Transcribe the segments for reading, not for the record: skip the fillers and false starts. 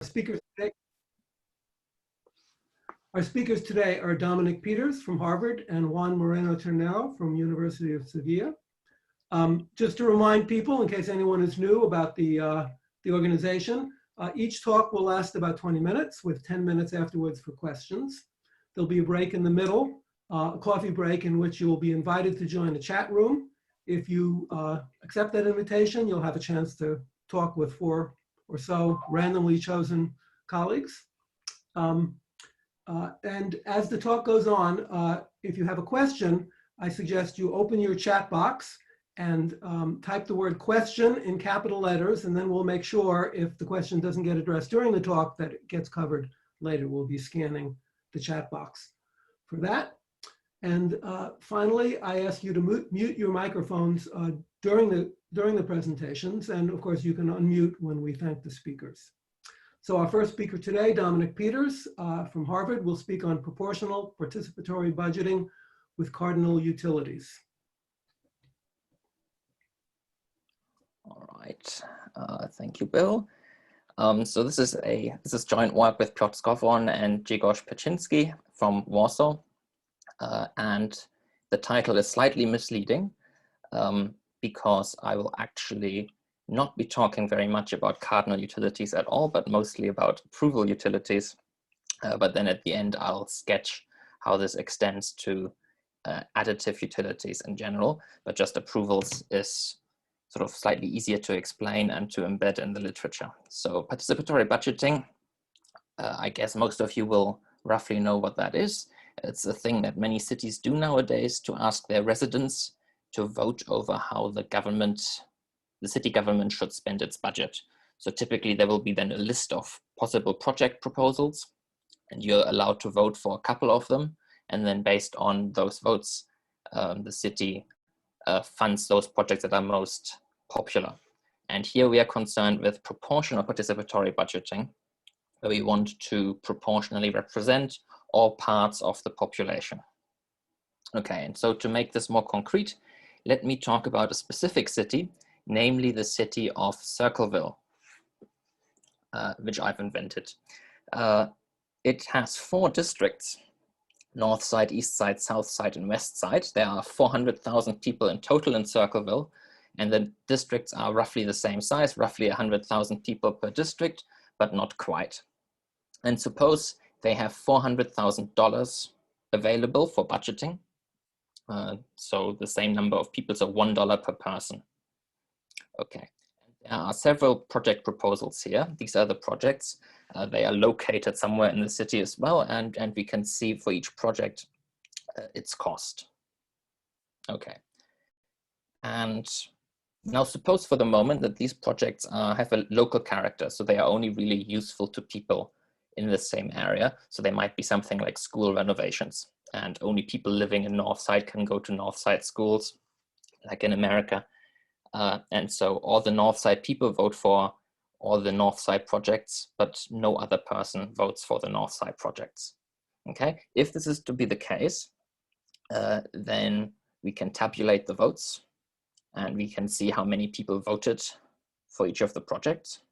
Speakers today are Dominik Peters from Harvard and Juan Moreno-Ternero from University of Sevilla. Just to remind people, in case anyone is new about the organization, each talk will last about 20 minutes with 10 minutes afterwards for questions. There'll be a break in the middle, a coffee break in which you will be invited to join the chat room. If you accept that invitation, you'll have a chance to talk with 4 or so randomly chosen colleagues. And as the talk goes on, if you have a question, I suggest you open your chat box and type the word question in capital letters, and then we'll make sure if the question doesn't get addressed during the talk that it gets covered later. We'll be scanning the chat box for that. And finally, I ask you to mute your microphones during the presentations, and of course you can unmute when we thank the speakers. So our first speaker today, Dominik Peters from Harvard, will speak on proportional participatory budgeting with Cardinal Utilities. All right, thank you, Bill. So this is joint work with Piotr Skowron and Grzegorz Paczynski from Warsaw, and the title is slightly misleading because I will actually not be talking very much about cardinal utilities at all, but mostly about approval utilities. But then at the end, I'll sketch how this extends to additive utilities in general, but just approvals is sort of slightly easier to explain and to embed in the literature. So participatory budgeting, I guess most of you will roughly know what that is. It's a thing that many cities do nowadays to ask their residents to vote over how the city government should spend its budget. So typically there will be then a list of possible project proposals, and you're allowed to vote for a couple of them. And then based on those votes, the city funds those projects that are most popular. And here we are concerned with proportional participatory budgeting, where we want to proportionally represent all parts of the population. Okay, and so to make this more concrete, let me talk about a specific city, namely the city of Circleville, which I've invented. It has 4 districts: North Side, East Side, South Side, and West Side. There are 400,000 people in total in Circleville, and the districts are roughly the same size, roughly 100,000 people per district, but not quite. And suppose they have $400,000 available for budgeting. So the same number of people, so $1 per person. Okay, there are several project proposals here. These are the projects. They are located somewhere in the city as well, and we can see for each project its cost. Okay, and now suppose for the moment that these projects have a local character, so they are only really useful to people in the same area. So they might be something like school renovations, and only people living in Northside can go to Northside schools, like in America. And so all the Northside people vote for all the Northside projects, but no other person votes for the Northside projects. Okay, if this is to be the case, then we can tabulate the votes, and we can see how many people voted for each of the projects.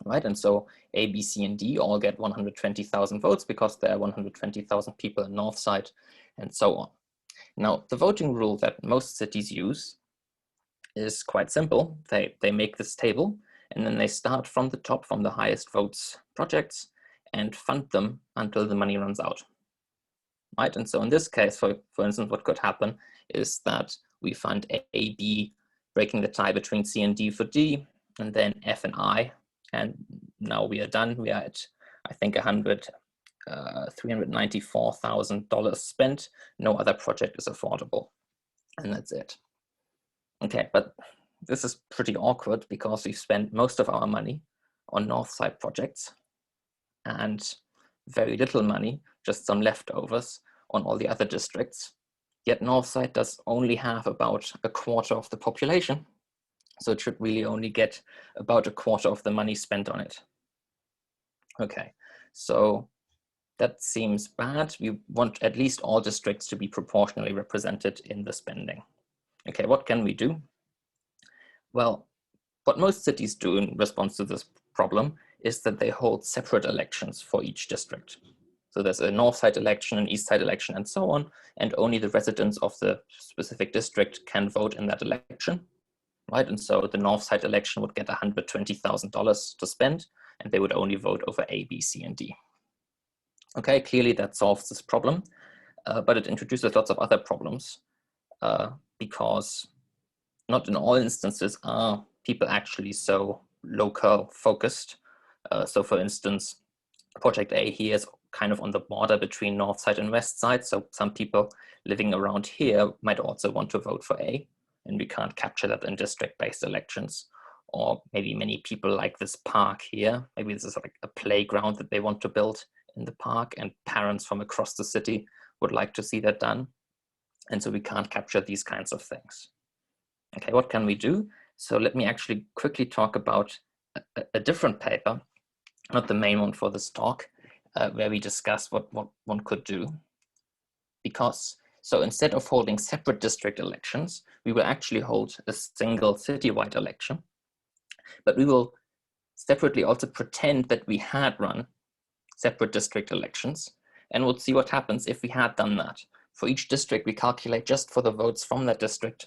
Right, and so A, B, C, and D all get 120,000 votes because there are 120,000 people in Northside, and so on. Now, the voting rule that most cities use is quite simple. They make this table, and then they start from the top, from the highest votes projects, and fund them until the money runs out. Right, and so in this case, for instance, what could happen is that we fund A, B, breaking the tie between C and D for D, and then F and I. And now we are done. We are at, I think, $394,000 spent. No other project is affordable. And that's it. Okay, but this is pretty awkward because we've spent most of our money on Northside projects and very little money, just some leftovers, on all the other districts. Yet Northside does only have about a quarter of the population. So it should really only get about a quarter of the money spent on it. Okay, so that seems bad. We want at least all districts to be proportionally represented in the spending. Okay, what can we do? Well, what most cities do in response to this problem is that they hold separate elections for each district. So there's a north side election, an east side election, and so on, and only the residents of the specific district can vote in that election, right? And so the north side election would get $120,000 to spend, and they would only vote over A, B, C, and D. Okay, clearly that solves this problem, but it introduces lots of other problems because not in all instances are people actually so local focused. So for instance, project A here is kind of on the border between north side and west side. So some people living around here might also want to vote for A, and we can't capture that in district-based elections. Or maybe many people like this park here. Maybe this is like a playground that they want to build in the park, and parents from across the city would like to see that done. And so we can't capture these kinds of things. Okay, what can we do? So let me actually quickly talk about a different paper, not the main one for this talk, where we discuss what one could do. Because, so instead of holding separate district elections, we will actually hold a single citywide election, but we will separately also pretend that we had run separate district elections, and we'll see what happens if we had done that. For each district, we calculate just for the votes from that district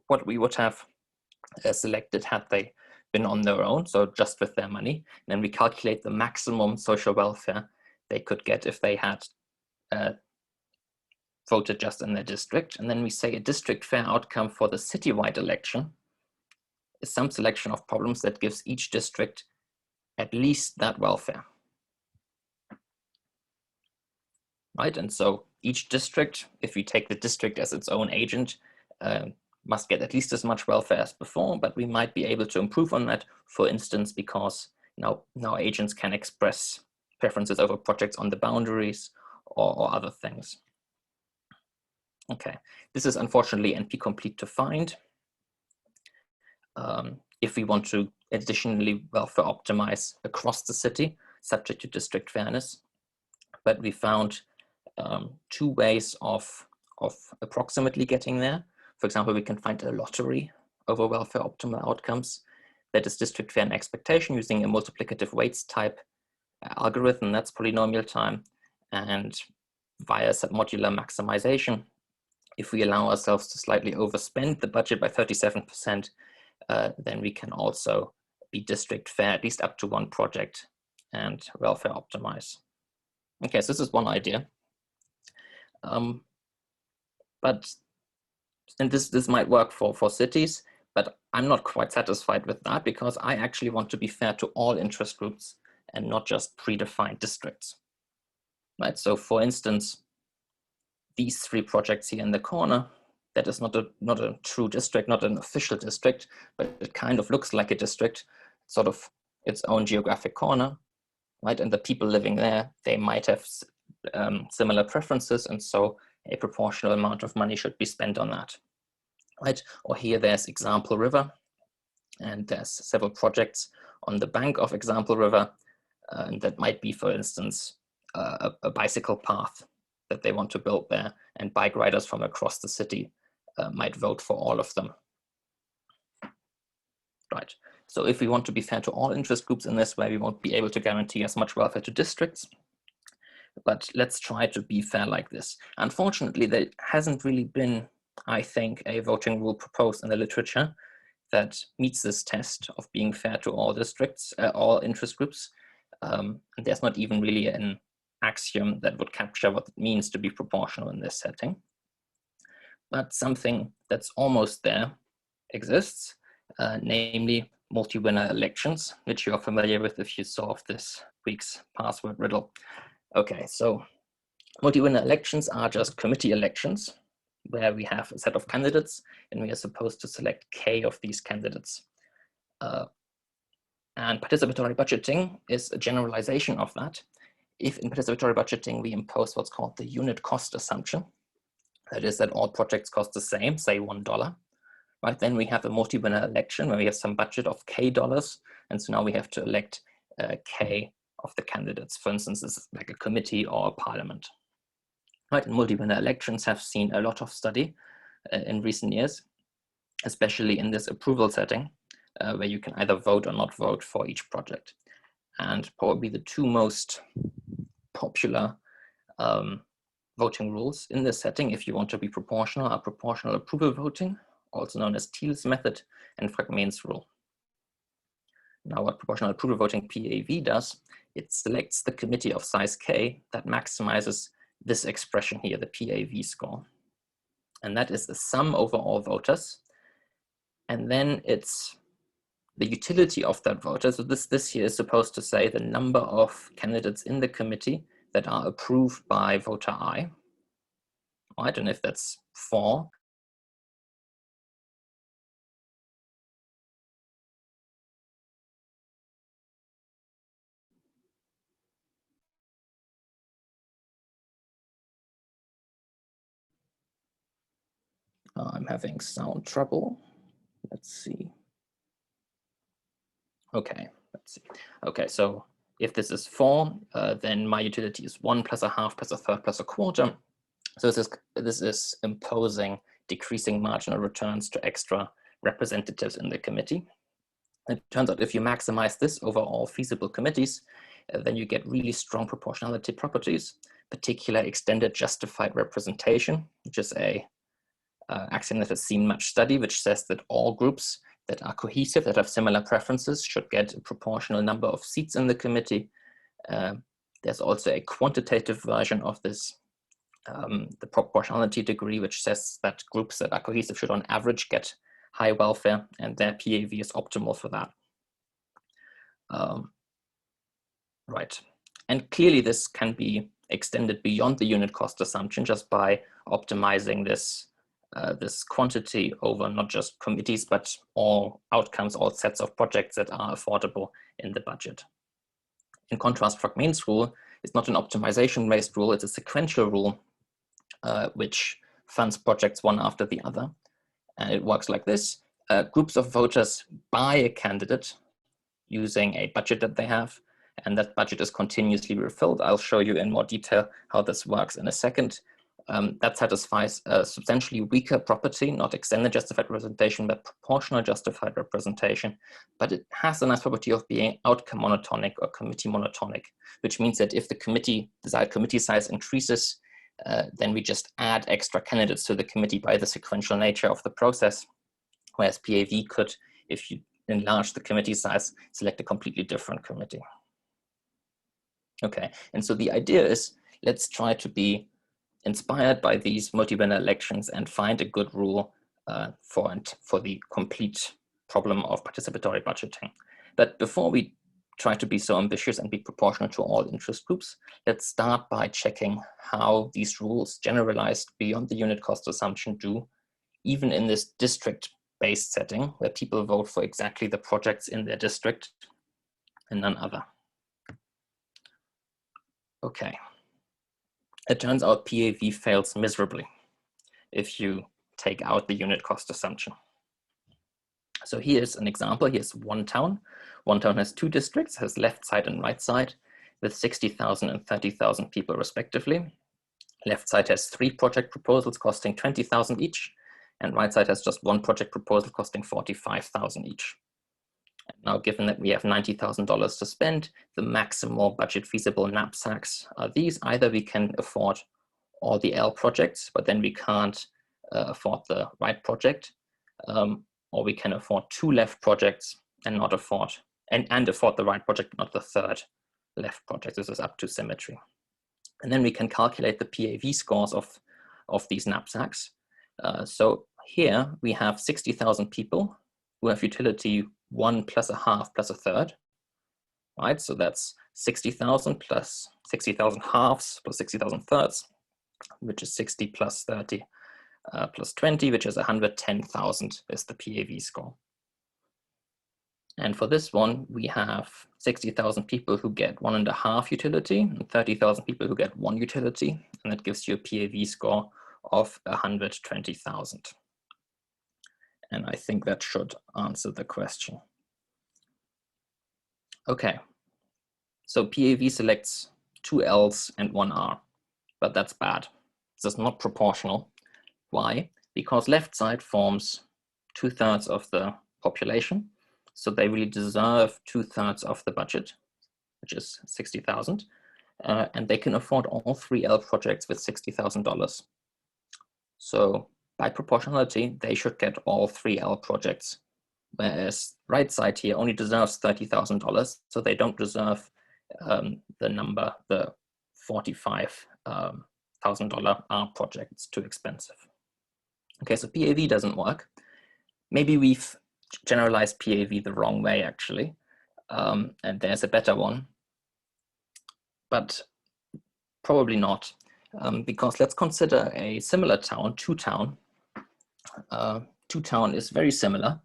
what we would have selected had they been on their own, so just with their money. And then we calculate the maximum social welfare they could get if they had voted just in their district. And then we say a district fair outcome for the citywide election is some selection of problems that gives each district at least that welfare. Right, and so each district, if we take the district as its own agent, must get at least as much welfare as before, but we might be able to improve on that, for instance, because now agents can express preferences over projects on the boundaries or other things. Okay, this is unfortunately NP-complete to find. If we want to additionally welfare optimize across the city, subject to district fairness, but we found two ways of approximately getting there. For example, we can find a lottery over welfare optimal outcomes that is district fair and expectation using a multiplicative weights type algorithm, that's polynomial time, and via submodular maximization. If we allow ourselves to slightly overspend the budget by 37%, then we can also be district fair, at least up to one project, and welfare optimize. Okay, so this is one idea. And this might work for cities, but I'm not quite satisfied with that because I actually want to be fair to all interest groups and not just predefined districts. Right, so for instance, these three projects here in the corner, that is not a true district, not an official district, but it kind of looks like a district, sort of its own geographic corner, right? And the people living there, they might have similar preferences, and so a proportional amount of money should be spent on that, right? Or here there's Example River, and there's several projects on the bank of Example River, and that might be, for instance, a bicycle path that they want to build there, and bike riders from across the city might vote for all of them. Right, so if we want to be fair to all interest groups in this way, we won't be able to guarantee as much welfare to districts, but let's try to be fair like this. Unfortunately, there hasn't really been, I think, a voting rule proposed in the literature that meets this test of being fair to all districts, all interest groups. And there's not even really an axiom that would capture what it means to be proportional in this setting. But something that's almost there exists, namely multi-winner elections, which you're familiar with if you solved this week's password riddle. Okay, so multi-winner elections are just committee elections where we have a set of candidates and we are supposed to select K of these candidates. And participatory budgeting is a generalization of that. If in participatory budgeting we impose what's called the unit cost assumption, that is that all projects cost the same, say $1, right? Then we have a multi-winner election where we have some budget of K dollars, and so now we have to elect K of the candidates. For instance, this is like a committee or a parliament. Right, and multi-winner elections have seen a lot of study in recent years, especially in this approval setting, where you can either vote or not vote for each project. and probably the two most popular voting rules in this setting, if you want to be proportional, are proportional approval voting, also known as Thiel's method, and Fragment's rule. Now, what proportional approval voting PAV does, it selects the committee of size K that maximizes this expression here, the PAV score. And that is the sum over all voters. And then it's the utility of that voter. So this here is supposed to say the number of candidates in the committee that are approved by voter I. Right, and if that's 4, I'm having sound trouble. Let's see. Okay, let's see. Okay, so if this is 4, then my utility is 1 plus a half plus a third plus a quarter. So this is imposing decreasing marginal returns to extra representatives in the committee. It turns out if you maximize this over all feasible committees, then you get really strong proportionality properties, particularly extended justified representation, which is a axiom that has seen much study, which says that all groups that are cohesive, that have similar preferences, should get a proportional number of seats in the committee. There's also a quantitative version of this, the proportionality degree, which says that groups that are cohesive should on average get high welfare, and their PAV is optimal for that. Right, and clearly this can be extended beyond the unit cost assumption just by optimizing this this quantity over not just committees, but all outcomes, all sets of projects that are affordable in the budget. In contrast, Fragment's rule is not an optimization-based rule, it's a sequential rule which funds projects one after the other. And it works like this. Groups of voters buy a candidate using a budget that they have, and that budget is continuously refilled. I'll show you in more detail how this works in a second. That satisfies a substantially weaker property, not extended justified representation, but proportional justified representation. But it has a nice property of being outcome monotonic or committee monotonic, which means that if the desired committee size increases, then we just add extra candidates to the committee by the sequential nature of the process. Whereas PAV could, if you enlarge the committee size, select a completely different committee. Okay, and so the idea is, let's try to be inspired by these multi-winner elections and find a good rule for the complete problem of participatory budgeting. But before we try to be so ambitious and be proportional to all interest groups, let's start by checking how these rules generalized beyond the unit cost assumption do, even in this district-based setting where people vote for exactly the projects in their district and none other. Okay. It turns out PAV fails miserably if you take out the unit cost assumption. So here's an example. Here's one town. One town has 2 districts, has left side and right side, with 60,000 and 30,000 people respectively. Left side has 3 project proposals costing 20,000 each, and right side has just 1 project proposal costing 45,000 each. Now, given that we have $90,000 to spend, the maximal budget feasible knapsacks are these. Either we can afford all the L projects, but then we can't afford the right project, or we can afford 2 left projects and not afford, and afford the right project, not the 3rd left project. This is up to symmetry. And then we can calculate the PAV scores of these knapsacks. So here we have 60,000 people who have utility 1 plus a half plus a third, right? So that's 60,000 plus 60,000 halves plus 60,000 thirds, which is 60 plus 30 plus 20, which is 110,000 is the PAV score. And for this one, we have 60,000 people who get 1.5 utility and 30,000 people who get 1 utility. And that gives you a PAV score of 120,000. And I think that should answer the question. Okay, so PAV selects 2 L's and 1 R, but that's bad. This is not proportional. Why? Because left side forms 2/3 of the population, so they really deserve 2/3 of the budget. which is 60,000, and they can afford all 3L projects with $60,000. So by proportionality, they should get all 3L projects, whereas right side here only deserves $30,000, so they don't deserve the number, the $45,000 R project. It's too expensive. Okay, so PAV doesn't work. Maybe we've generalized PAV the wrong way, actually, and there's a better one, but probably not, because let's consider a similar town, two town. Two town is very similar,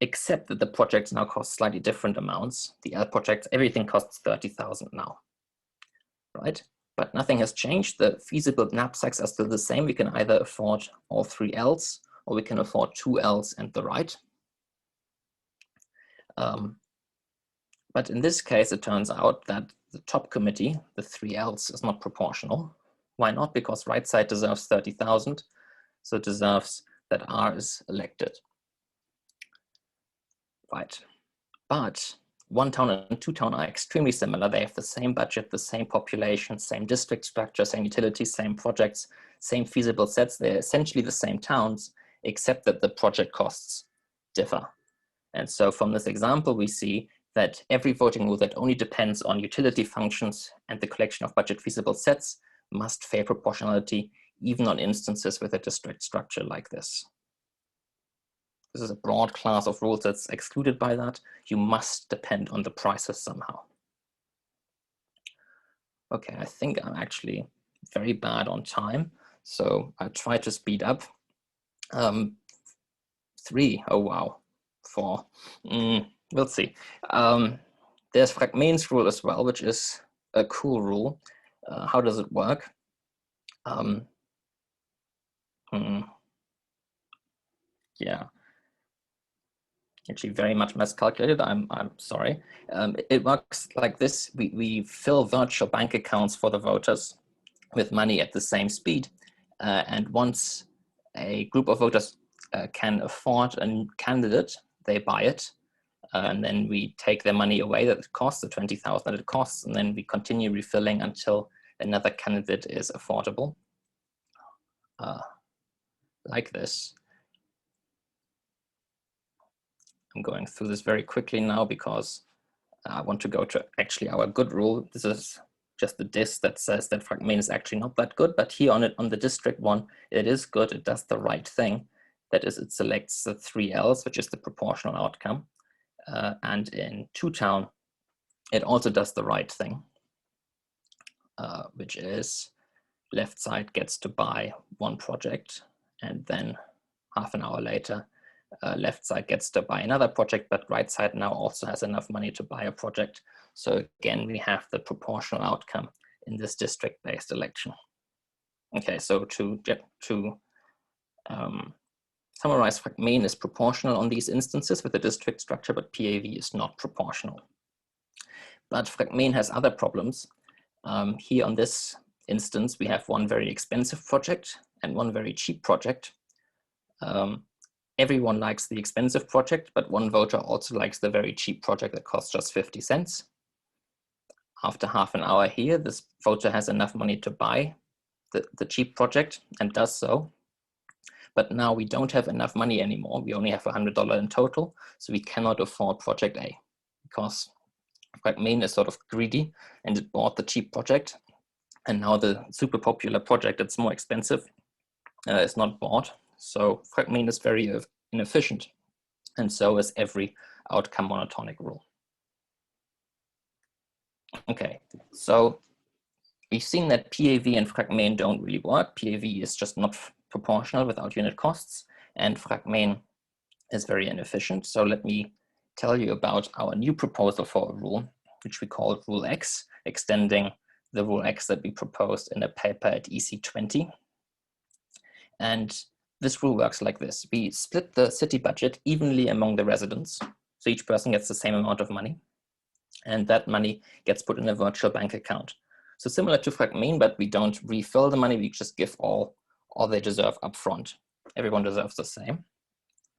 except that the projects now cost slightly different amounts. The L projects, everything costs 30,000 now, right? But nothing has changed. The feasible knapsacks are still the same. We can either afford all 3Ls, or we can afford 2Ls and the right. But in this case, it turns out that the top committee, the 3Ls, is not proportional. Why not? Because right side deserves 30,000, so it deserves that R is elected. Right, but one town and two town are extremely similar. They have the same budget, the same population, same district structure, same utilities, same projects, same feasible sets. They're essentially the same towns, except that the project costs differ. And so from this example, we see that every voting rule that only depends on utility functions and the collection of budget feasible sets must favor proportionality, even on instances with a district structure like this. This is a broad class of rules that's excluded by that. You must depend on the prices somehow. Okay, I think I'm actually very bad on time, so I'll try to speed up. 3, oh wow, 4, we'll see. There's Fragment's rule as well, which is a cool rule. How does it work? Yeah, actually very much miscalculated. I'm sorry. It works like this. We fill virtual bank accounts for the voters with money at the same speed. And once a group of voters can afford a candidate, they buy it. And then we take their money away that it costs, the 20,000 that it costs, and then we continue refilling until another candidate is affordable. Like this. I'm going through this very quickly now because I want to go to actually our good rule. This is just the disk that says that Fragment is actually not that good, but here on it, on the district one, it is good. It does the right thing. That is, it selects the 3Ls, which is the proportional outcome. And in two town, it also does the right thing, which is left side gets to buy one project, and then half an hour later, left side gets to buy another project, but right side now also has enough money to buy a project. So again, we have the proportional outcome in this district-based election. Okay, so to summarize, Fragment is proportional on these instances with the district structure, but PAV is not proportional. But Fragment has other problems. Here on this instance, we have one very expensive project and one very cheap project. Everyone likes the expensive project, but one voter also likes the very cheap project that costs just 50 cents. After half an hour here, this voter has enough money to buy the cheap project and does so. But now we don't have enough money anymore. We only have $100 in total, so we cannot afford project A because Fragment is sort of greedy and it bought the cheap project. And now the super popular project that's more expensive is not bought. So Fragment is very inefficient, and so is every outcome monotonic rule. Okay, so we've seen that PAV and Fragment don't really work. PAV is just not proportional without unit costs, and Fragment is very inefficient. So let me tell you about our new proposal for a rule, which we call Rule X, extending the Rule X that we proposed in a paper at EC20. And this rule works like this. We split the city budget evenly among the residents. So each person gets the same amount of money. And that money gets put in a virtual bank account. So similar to Fragment, but we don't refill the money. We just give all they deserve up front. Everyone deserves the same.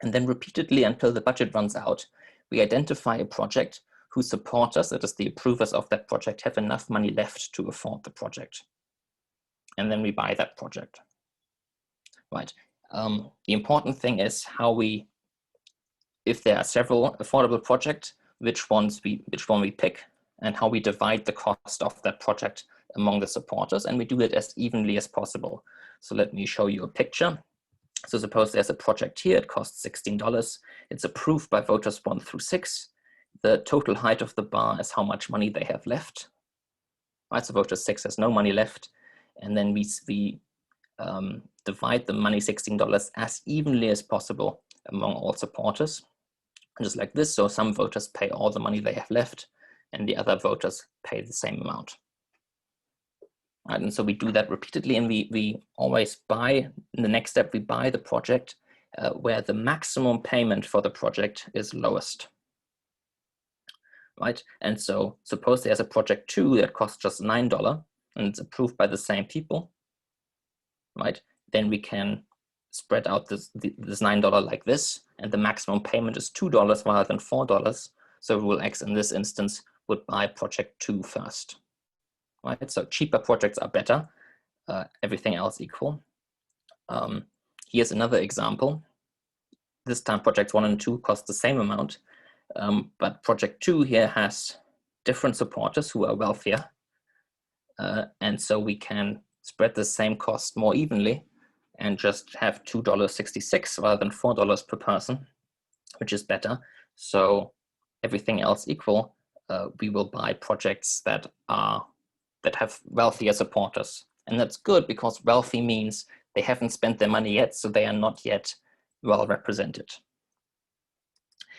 And then repeatedly until the budget runs out, we identify a project whose supporters, that is the approvers of that project, have enough money left to afford the project. And then we buy that project, right? The important thing is how we, if there are several affordable projects, which one we pick and how we divide the cost of that project among the supporters, and we do it as evenly as possible. So let me show you a picture. So suppose there's a project here, it costs $16. It's approved by voters 1 through 6. The total height of the bar is how much money they have left. Right, so voter 6 has no money left. And then we divide the money, $16, as evenly as possible among all supporters. Just like this, so some voters pay all the money they have left, and the other voters pay the same amount. Right, and so we do that repeatedly, and we always buy, in the next step, we buy the project where the maximum payment for the project is lowest. Right, and so suppose there's a project 2 that costs just $9 and it's approved by the same people, right? Then we can spread out this $9 like this, and the maximum payment is $2 rather than $4. So rule X in this instance would buy project 2 first, right? So cheaper projects are better, everything else equal. Here's another example. This time projects 1 and 2 cost the same amount, but project 2 here has different supporters who are wealthier. And so we can spread the same cost more evenly and just have $2.66 rather than $4 per person, which is better. So everything else equal, we will buy projects that have wealthier supporters. And that's good because wealthy means they haven't spent their money yet, so they are not yet well represented.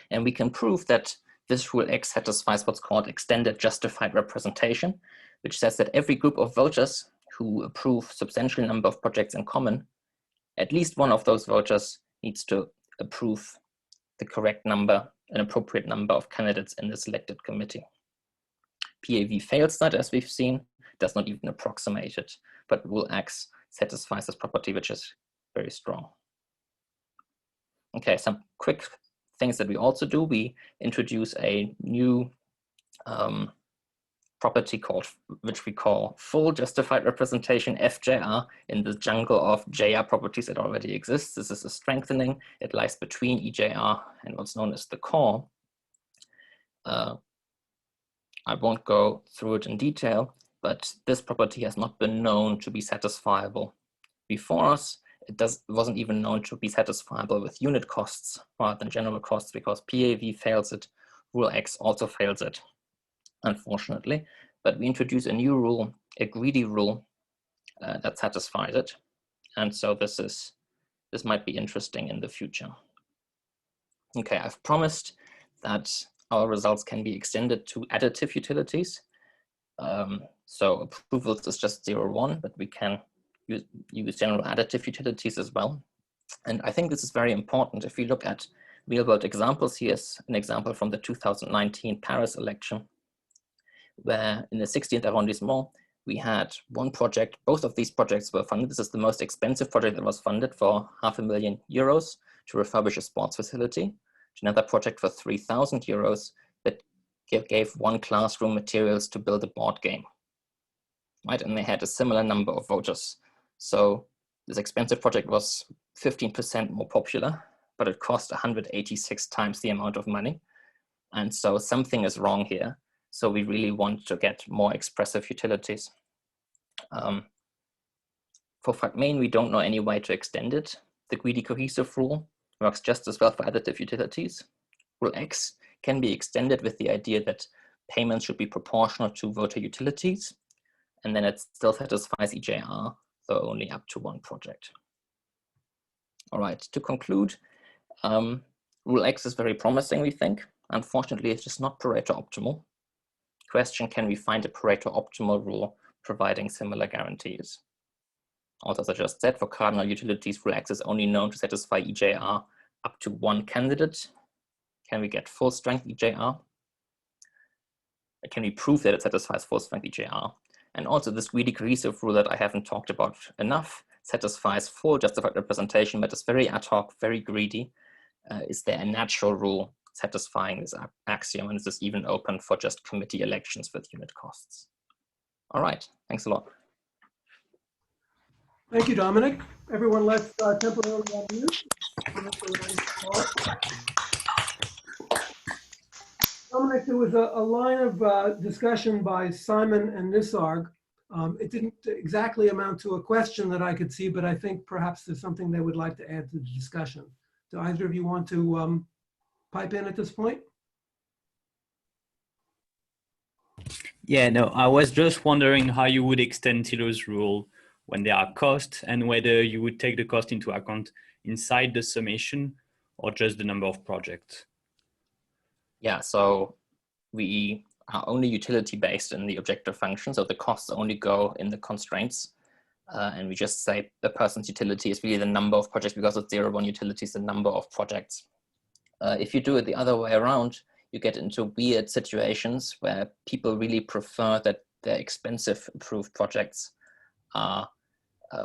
And we can prove that this rule X satisfies what's called extended justified representation, which says that every group of voters who approve substantial number of projects in common, at least one of those voters needs to approve the correct number, an appropriate number of candidates in the selected committee. PAV fails that, as we've seen, does not even approximate it, but rule X satisfies this property, which is very strong. Okay, some quick things that we also do. We introduce a new property which we call full justified representation, FJR, in the jungle of JR properties that already exist. This is a strengthening. It lies between EJR and what's known as the core. I won't go through it in detail, but this property has not been known to be satisfiable before us. It wasn't even known to be satisfiable with unit costs rather than general costs, because PAV fails it, rule X also fails it, unfortunately. But we introduce a new rule, a greedy rule, that satisfies it. And so this might be interesting in the future. Okay, I've promised that our results can be extended to additive utilities. So approvals is just 0, 1, but we can use general additive utilities as well. And I think this is very important. If we look at real world examples, here's an example from the 2019 Paris election, where in the 16th arrondissement, we had one project. Both of these projects were funded. This is the most expensive project that was funded for €500,000 to refurbish a sports facility. Another project for €3,000 that gave one classroom materials to build a board game, right? And they had a similar number of voters. So this expensive project was 15% more popular, but it cost 186 times the amount of money. And so something is wrong here. So we really want to get more expressive utilities. For fragmain, we don't know any way to extend it. The greedy cohesive rule works just as well for additive utilities. Rule X can be extended with the idea that payments should be proportional to voter utilities, and then it still satisfies EJR, though only up to one project. All right, to conclude, Rule X is very promising, we think. Unfortunately, it's just not Pareto optimal. Question, can we find a Pareto optimal rule providing similar guarantees? Also, as I just said, for cardinal utilities, rule X is only known to satisfy EJR up to one candidate. Can we get full strength EJR? Can we prove that it satisfies full strength EJR? And also this greedy cohesive rule that I haven't talked about enough satisfies full justified representation, but is very ad hoc, very greedy. Is there a natural rule satisfying this axiom, and this is even open for just committee elections with unit costs. All right, thanks a lot. Thank you, Dominik. Everyone, let's temporarily unmute. Dominik, there was a line of discussion by Simon and Nisarg. It didn't exactly amount to a question that I could see, but I think perhaps there's something they would like to add to the discussion. Do either of you want to pipe in at this point? Yeah, no, I was just wondering how you would extend Taylor's rule when there are costs, and whether you would take the cost into account inside the summation or just the number of projects. Yeah, so we are only utility based in the objective function, so the costs only go in the constraints. And we just say the person's utility is really the number of projects, because it's 0, 1 utility is the number of projects. If you do it the other way around, you get into weird situations where people really prefer that their expensive approved projects are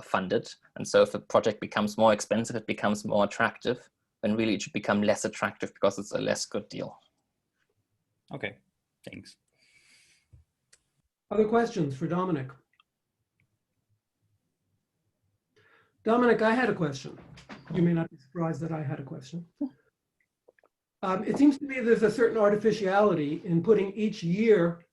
funded. And so if a project becomes more expensive, it becomes more attractive, when really it should become less attractive because it's a less good deal. Okay, thanks. Other questions for Dominik? Dominik, I had a question. You may not be surprised that I had a question. It seems to me there's a certain artificiality in putting each year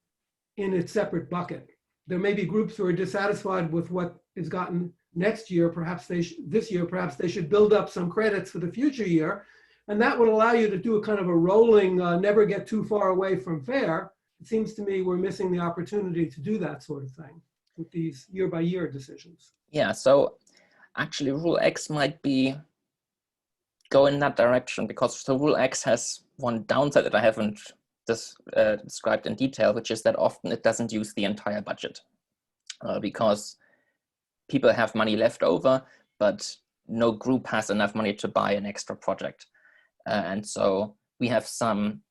in its separate bucket. There may be groups who are dissatisfied with what is gotten next year. Perhaps this year, perhaps they should build up some credits for the future year. And that would allow you to do a kind of a rolling, never get too far away from fair. It seems to me we're missing the opportunity to do that sort of thing with these year-by-year decisions. Yeah, so actually rule X might go in that direction, because the rule X has one downside that I haven't described in detail, which is that often it doesn't use the entire budget because people have money left over, but no group has enough money to buy an extra project. And so we have some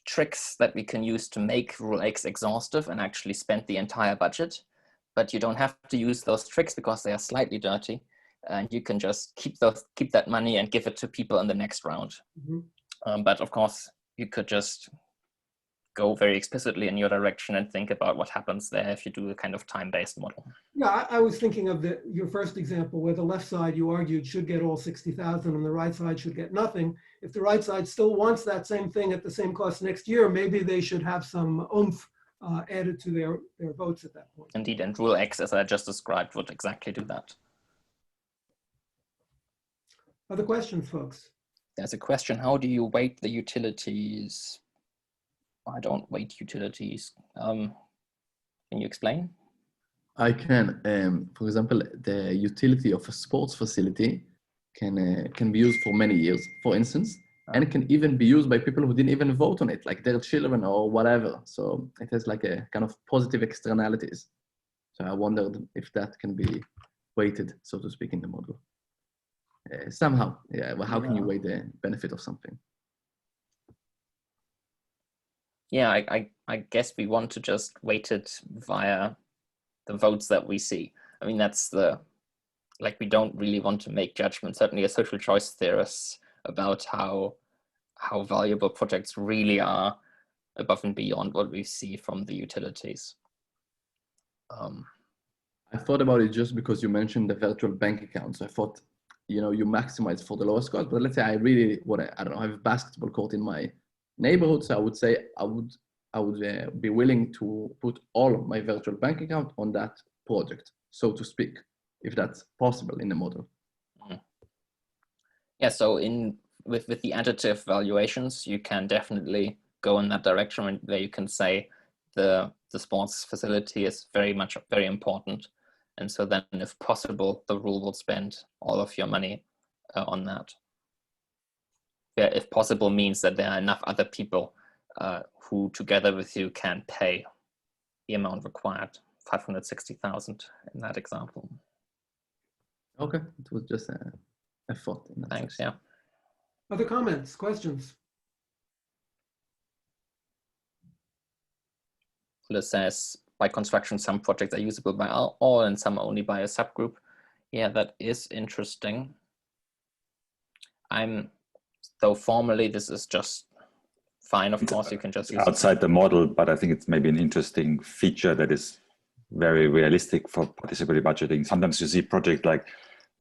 tricks that we can use to make rule X exhaustive and actually spend the entire budget. But you don't have to use those tricks because they are slightly dirty. And you can just keep that money and give it to people in the next round. Mm-hmm. But of course, you could just go very explicitly in your direction and think about what happens there if you do a kind of time-based model. Yeah, I was thinking of your first example where the left side you argued should get all 60,000 and the right side should get nothing. If the right side still wants that same thing at the same cost next year, maybe they should have some oomph added to their votes at that point. Indeed, and rule X, as I just described, would exactly do that. Other questions, folks? There's a question, how do you weight the utilities? I don't weight utilities. Can you explain? I can. For example, the utility of a sports facility can be used for many years, for instance, and it can even be used by people who didn't even vote on it, like their children or whatever. So it has like a kind of positive externalities. So I wondered if that can be weighted, so to speak, in the model. Somehow, yeah. Well, how can you weigh the benefit of something? Yeah, I guess we want to just weight it via the votes that we see. I mean, that's we don't really want to make judgments, certainly as social choice theorists, about how valuable projects really are above and beyond what we see from the utilities. I thought about it just because you mentioned the virtual bank account. So I thought, you maximize for the lowest cost, but let's say I really I don't know, I have a basketball court in my neighborhood. So I would say I would be willing to put all of my virtual bank account on that project, so to speak, if that's possible in the model. Yeah, so with the additive valuations, you can definitely go in that direction where you can say the sports facility is very important. And so then, if possible, the rule will spend all of your money on that. Yeah, if possible means that there are enough other people who together with you can pay the amount required, 560,000 in that example. Okay, it was just a thought. Thanks, sense. yeah. Other comments, questions? It says, by construction, some projects are usable by all and some only by a subgroup. Yeah, that is interesting. I'm So formally, this is just fine. Of course, you can just use outside the model, but I think it's maybe an interesting feature that is very realistic for participatory budgeting. Sometimes you see projects like,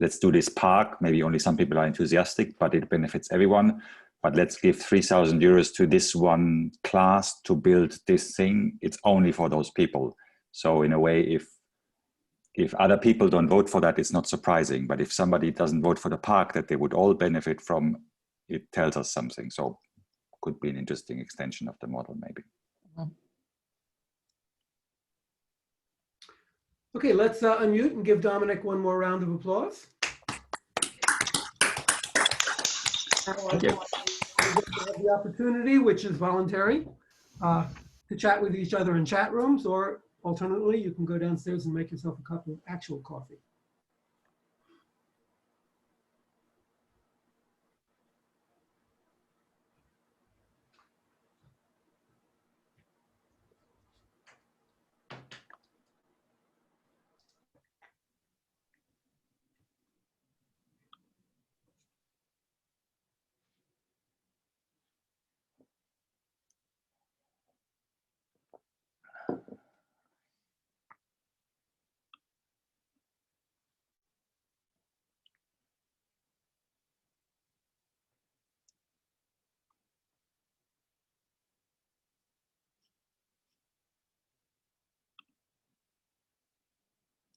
let's do this park. Maybe only some people are enthusiastic, but it benefits everyone. But let's give 3,000 euros to this one class to build this thing. It's only for those people. So in a way, if other people don't vote for that, it's not surprising. But if somebody doesn't vote for the park that they would all benefit from, it tells us something. So could be an interesting extension of the model, maybe. Okay, let's unmute and give Dominik one more round of applause. Thank you. You have the opportunity, which is voluntary, to chat with each other in chat rooms, or alternatively, you can go downstairs and make yourself a cup of actual coffee.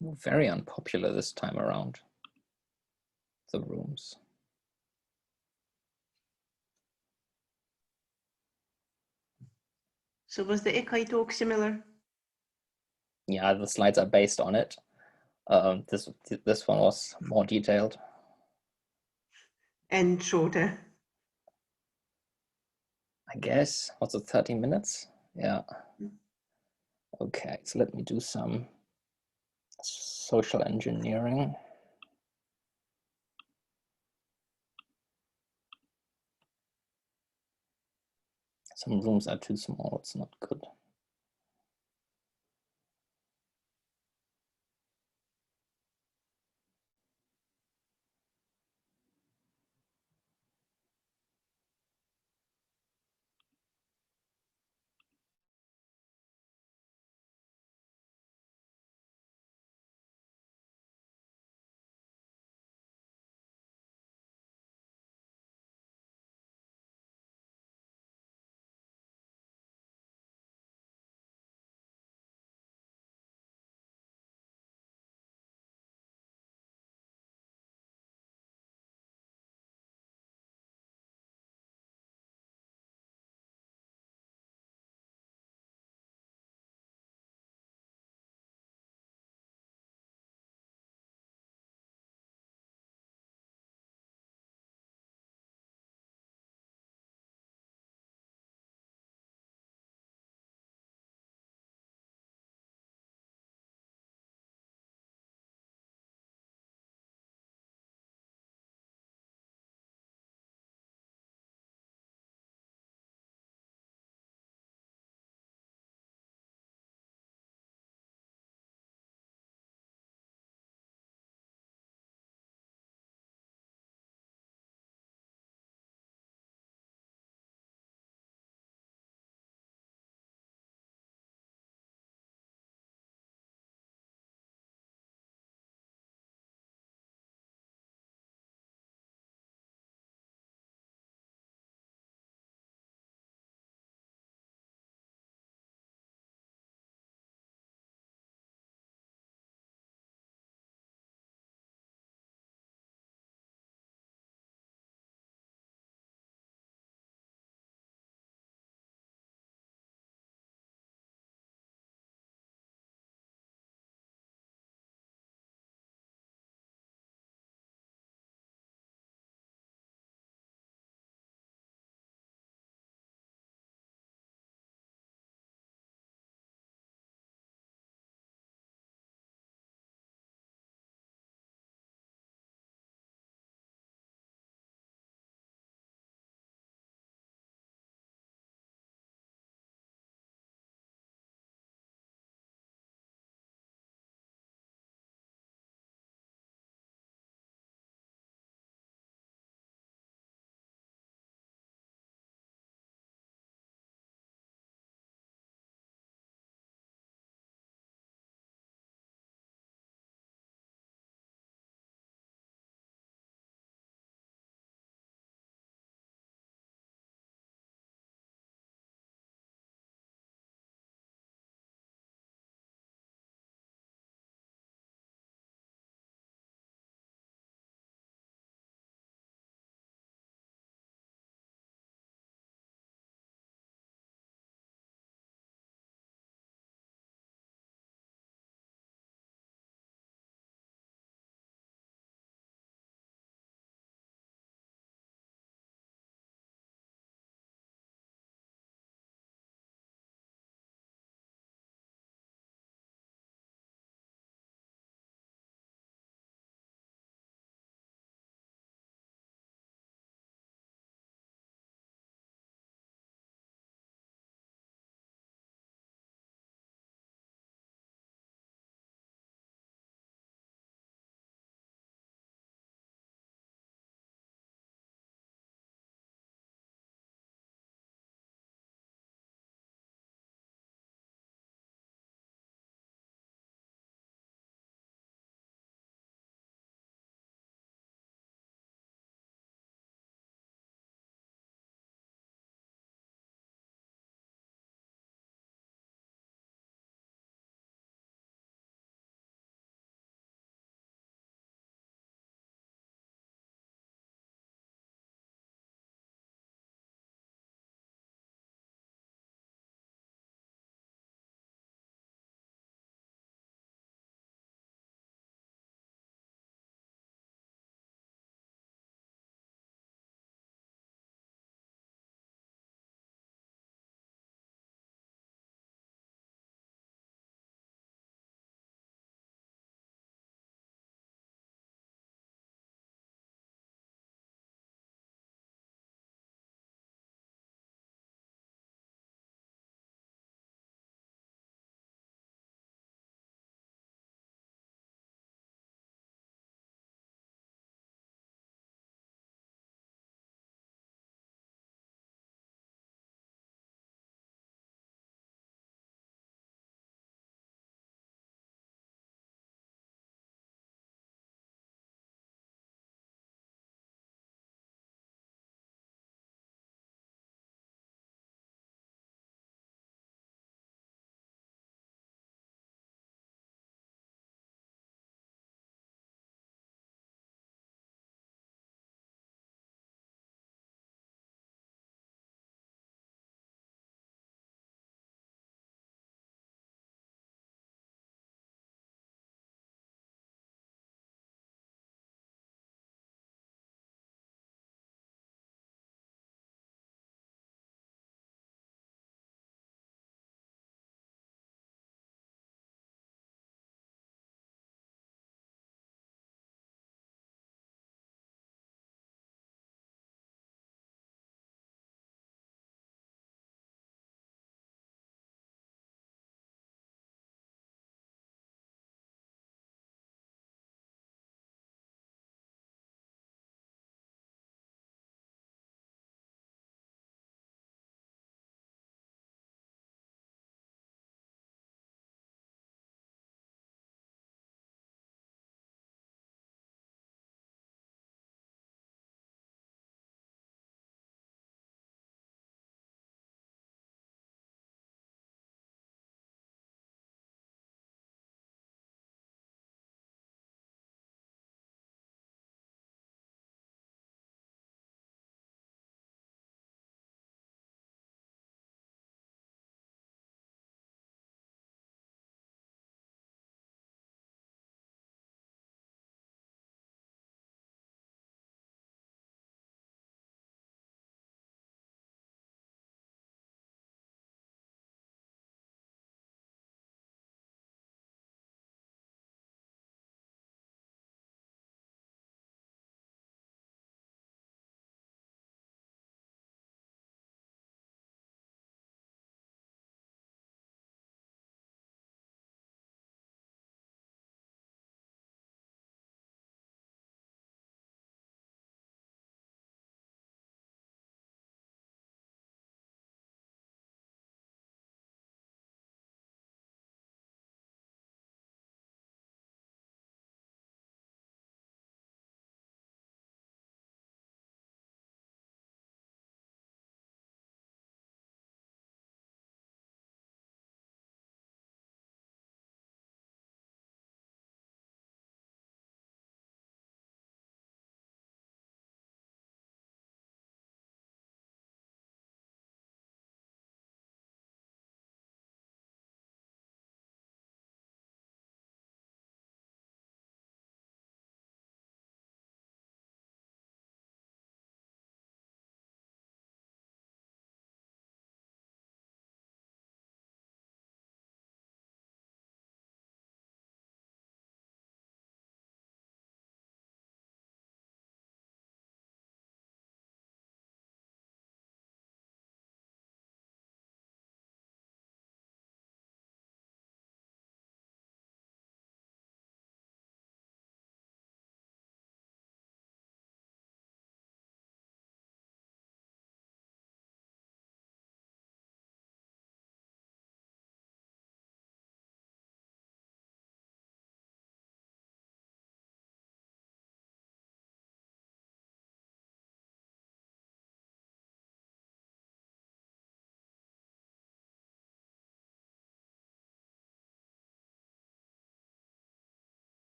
very unpopular this time around, the rooms. So was the Ikai talk similar? Yeah, the slides are based on it. This one was more detailed. And shorter. I guess. What's it, 30 minutes? Yeah. Okay, so let me do some social engineering. Some rooms are too small, it's not good.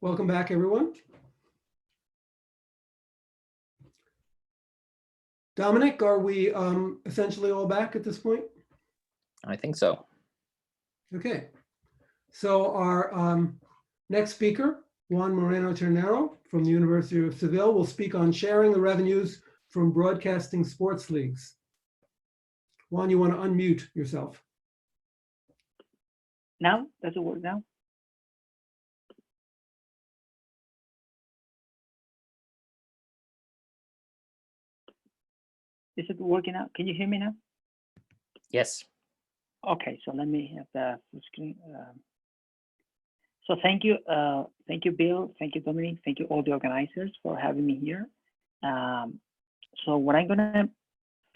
Welcome back, everyone. Dominik, are we essentially all back at this point? I think so. Okay. So our next speaker, Juan Moreno-Ternero from the University of Seville, will speak on sharing the revenues from broadcasting sports leagues. Juan, you want to unmute yourself. Now? Does it work now? Is it working out? Can you hear me now? Yes. Okay, so let me have the full screen. So thank you, Bill, thank you, Dominik, thank you all the organizers for having me here. So what I'm gonna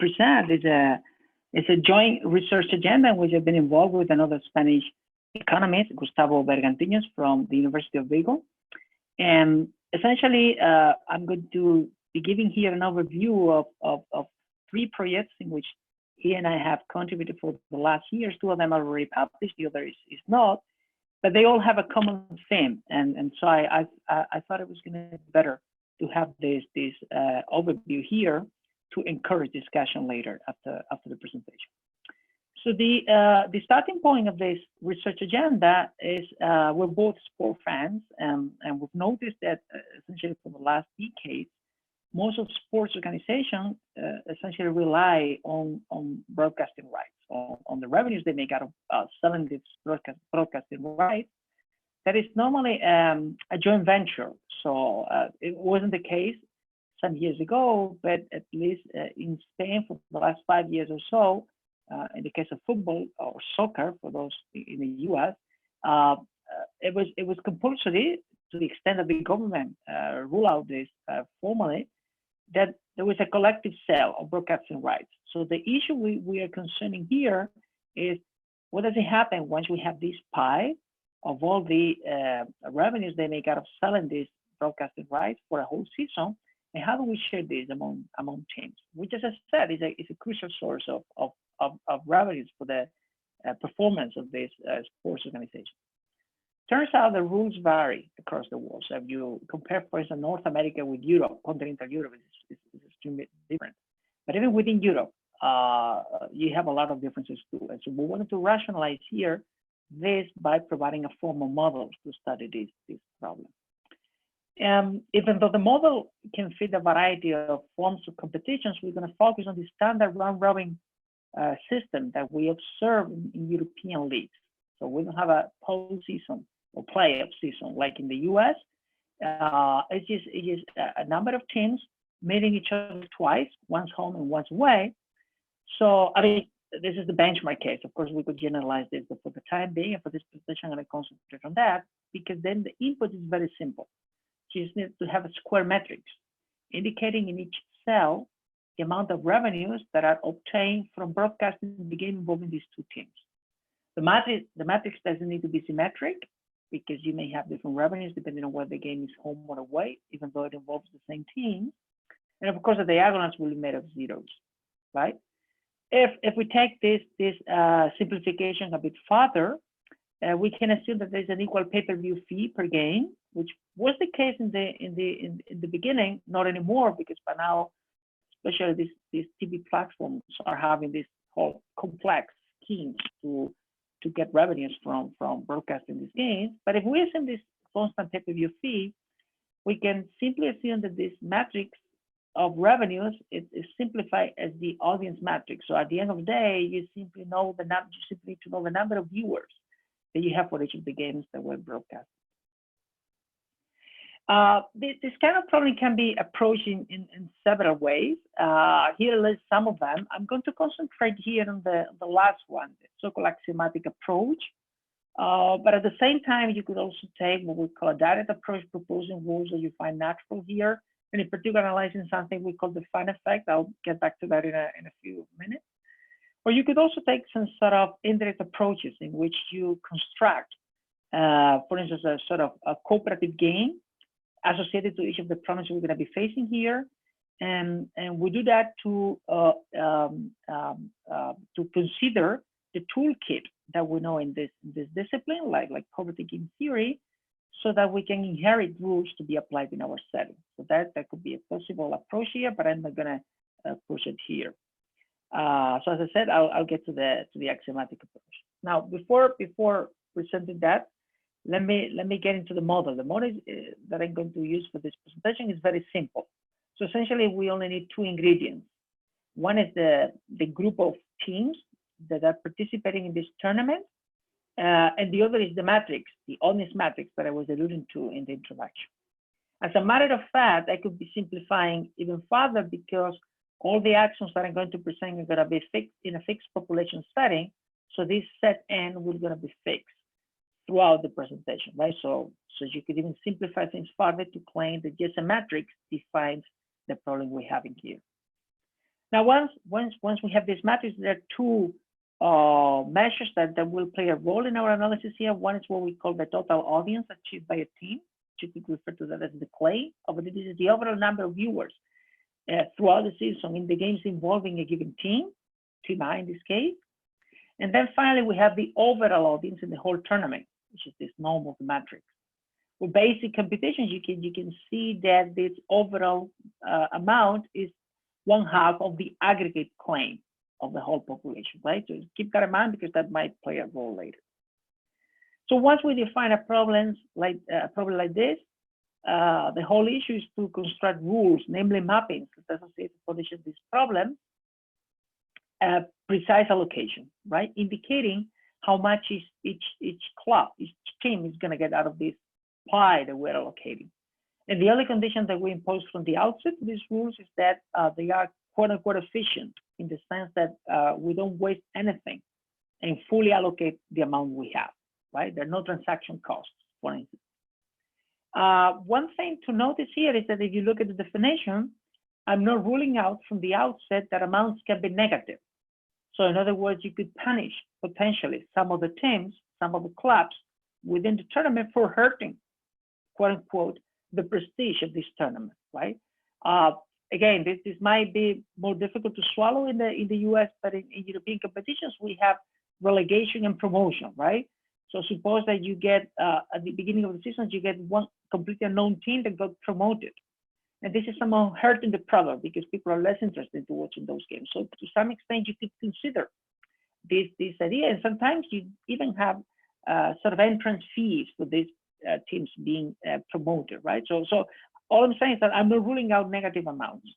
present is a joint research agenda in which I've been involved with another Spanish economist, Gustavo Bergantiños from the University of Vigo. And essentially, I'm going to be giving here an overview of 3 projects in which he and I have contributed for the last years. 2 of them are already published, the other is not, but they all have a common theme. And so I thought it was going to be better to have this overview here to encourage discussion later after the presentation. So the starting point of this research agenda is we're both sport fans, and we've noticed that essentially for the last decade, most of sports organizations essentially rely on broadcasting rights, on the revenues they make out of selling these broadcasting rights. That is normally a joint venture. So it wasn't the case some years ago, but at least in Spain for the last 5 years or so, in the case of football or soccer for those in the US, it was compulsory to the extent that the government ruled out this formally, that there was a collective sale of broadcasting rights. So the issue we are concerning here is what does it happen once we have this pie of all the revenues they make out of selling these broadcasting rights for a whole season, and how do we share this among teams? Which, as I said, is a crucial source of revenues for the performance of this sports organization. Turns out the rules vary across the world. So if you compare, for instance, North America with Europe, continental Europe is extremely different. But even within Europe, you have a lot of differences too. And so we wanted to rationalize here this by providing a formal model to study this problem. Even though the model can fit a variety of forms of competitions, we're going to focus on the standard round-robin system that we observe in European leagues. So we don't have a postseason or playoff season like in the US. It's just a number of teams meeting each other twice, once home and once away. So, I mean, this is the benchmark case. Of course, we could generalize this, but for the time being, and for this presentation, I'm going to concentrate on that, because then the input is very simple. You just need to have a square matrix indicating in each cell the amount of revenues that are obtained from broadcasting the game involving these 2 teams. The matrix doesn't need to be symmetric, because you may have different revenues depending on whether the game is home or away, even though it involves the same team. And of course, the diagonals will be made of zeros, right? If we take this simplification a bit further, we can assume that there's an equal pay-per-view fee per game, which was the case in the beginning, not anymore, because by now, especially these TV platforms are having this whole complex schemes to get revenues from broadcasting these games. But if we assume this constant pay-per-view fee, we can simply assume that this matrix of revenues is simplified as the audience matrix. So at the end of the day, you simply know the number. You simply need to know the number of viewers that you have for each of the games that were broadcast. This kind of problem can be approached in several ways. Here are some of them. I'm going to concentrate here on the last one, the so-called axiomatic approach. But at the same time, you could also take what we call a direct approach, proposing rules that you find natural here, and in particular, analyzing something we call the fun effect. I'll get back to that in a few minutes. Or you could also take some sort of indirect approaches in which you construct, for instance, a sort of a cooperative game associated to each of the problems we're going to be facing here, and we do that to consider the toolkit that we know in this discipline, like cooperative game theory, so that we can inherit rules to be applied in our setting. So that could be a possible approach here, but I'm not gonna push it here. So as I said, I'll get to the axiomatic approach. Now, before presenting that, let me get into the model. The model that I'm going to use for this presentation is very simple. So essentially, we only need two ingredients. One is the group of teams that are participating in this tournament, and the other is the matrix, the honest matrix that I was alluding to in the introduction. As a matter of fact, I could be simplifying even further because all the axioms that I'm going to present are going to be fixed in a fixed population setting. So this set N will going to be fixed throughout the presentation, right? So you could even simplify things further to claim that just a matrix defines the problem we're having here. Now, once we have this matrix, there are two measures that will play a role in our analysis here. One is what we call the total audience achieved by a team. You could refer to that as the clay. This is the overall number of viewers throughout the season in the games involving a given team, team I in this case. And then finally, we have the overall audience in the whole tournament, which is this normal matrix. With basic computations, you can see that this overall amount is 1/2 of the aggregate claim of the whole population, right? So keep that in mind because that might play a role later. So once we define a problem like this, the whole issue is to construct rules, namely mappings, that associate with this problem, precise allocation, right? Indicating how much is each club, each team is going to get out of this pie that we're allocating. And the only condition that we impose from the outset to these rules is that they are quote unquote efficient in the sense that we don't waste anything and fully allocate the amount we have, right? There are no transaction costs, for instance. One thing to notice here is that if you look at the definition, I'm not ruling out from the outset that amounts can be negative. So in other words, you could punish potentially some of the teams, some of the clubs within the tournament for hurting, quote unquote, the prestige of this tournament, right? Again, this might be more difficult to swallow in the US, but in European competitions, we have relegation and promotion, right? So suppose that you get, at the beginning of the season, you get one completely unknown team that got promoted. And this is somehow hurting the product because people are less interested in watching those games. So to some extent, you could consider this idea. And sometimes you even have sort of entrance fees for these teams being promoted, right? So all I'm saying is that I'm not ruling out negative amounts,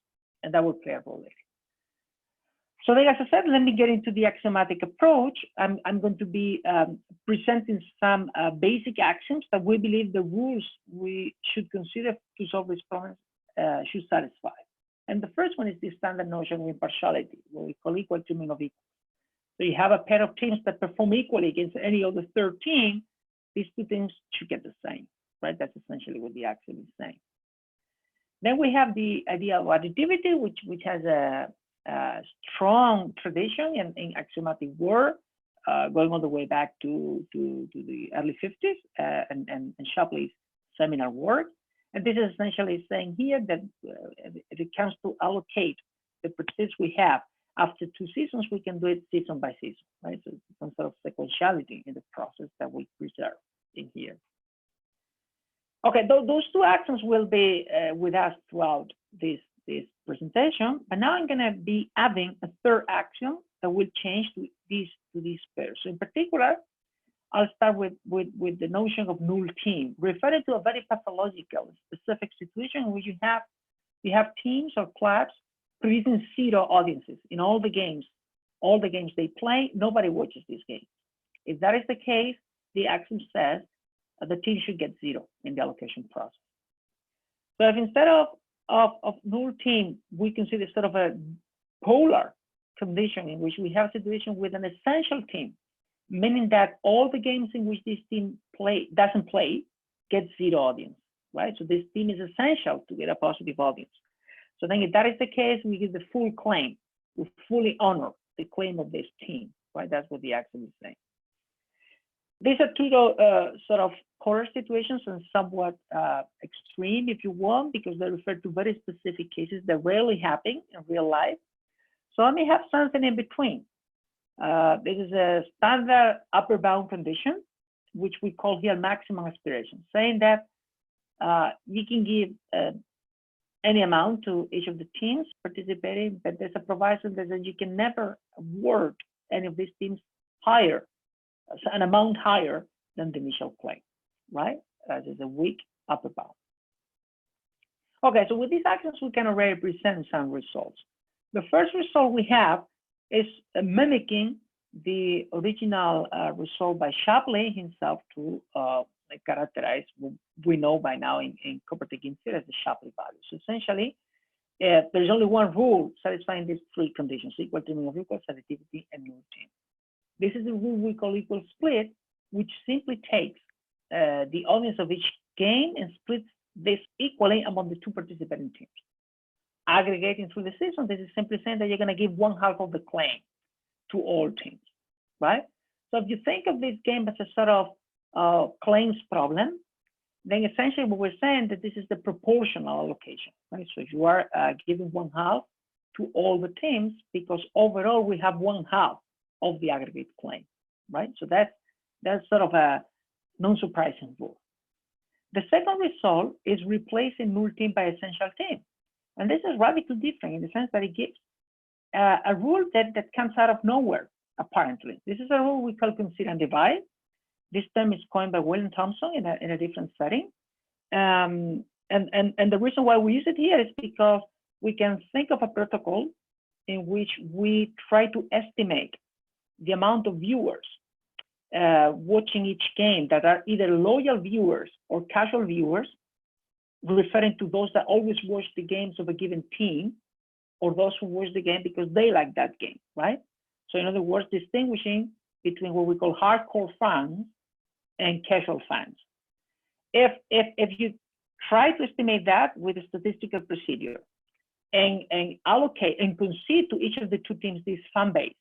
and that will play a role later. So then, as I said, let me get into the axiomatic approach. I'm going to be presenting some basic axioms that we believe the rules we should consider to solve this problem should satisfy. And the first one is the standard notion of impartiality, what we call equal to mean of equal. So you have a pair of teams that perform equally against any other third team. These two teams should get the same, right? That's essentially what the axiom is saying. Then we have the idea of additivity, which has a strong tradition in axiomatic work, going all the way back to the early 50s and Shapley's seminal work. And this is essentially saying here that if it comes to allocate the prestige we have after 2 seasons, we can do it season by season, right? So some sort of sequentiality in the process that we preserve in here. Okay, those 2 axioms will be with us throughout this presentation, but now I'm gonna be adding a 3rd axiom that will change to these pairs. So in particular, I'll start with the notion of null team, referring to a very pathological, specific situation in which you have teams or clubs producing 0 audiences in all the games they play. Nobody watches these games. If that is the case, the axiom says the team should get 0 in the allocation process. So if instead of null team, we consider sort of a polar condition in which we have a situation with an essential team, meaning that all the games in which this team doesn't play get 0 audience, right? So this team is essential to get a positive audience. So then if that is the case, we give the full claim. We fully honor the claim of this team, right? That's what the axiom is saying. These are 2 sort of polar situations and somewhat extreme, if you want, because they refer to very specific cases that rarely happen in real life. So let me have something in between. This is a standard upper bound condition, which we call here maximum aspiration, saying that you can give any amount to each of the teams participating, but there's a proviso that says you can never award any of these teams higher, an amount higher than the initial claim, right? There's a weak upper bound. Okay, so with these actions, we can already present some results. The first result we have is mimicking the original result by Shapley himself to characterize what we know by now in cooperative game theory as the Shapley value. So essentially, there's only one rule satisfying these three conditions: equal teaming of equals, additivity, and null team. This is the rule we call equal split, which simply takes the audience of each game and splits this equally among the two participating teams. Aggregating through the system, this is simply saying that you're going to give 1/2 of the claim to all teams, right? So if you think of this game as a sort of claims problem, then essentially what we're saying that this is the proportional allocation, right? So you are giving 1/2 to all the teams because overall we have 1/2 of the aggregate claim, right? So that's sort of a non-surprising rule. The second result is replacing null team by essential team. And this is radically different in the sense that it gives a rule that comes out of nowhere, apparently. This is a rule we call consider and divide. This term is coined by William Thompson in a different setting. And the reason why we use it here is because we can think of a protocol in which we try to estimate the amount of viewers watching each game that are either loyal viewers or casual viewers, referring to those that always watch the games of a given team, or those who watch the game because they like that game, right? So in other words, distinguishing between what we call hardcore fans and casual fans. If you try to estimate that with a statistical procedure and allocate and concede to each of the two teams this fan base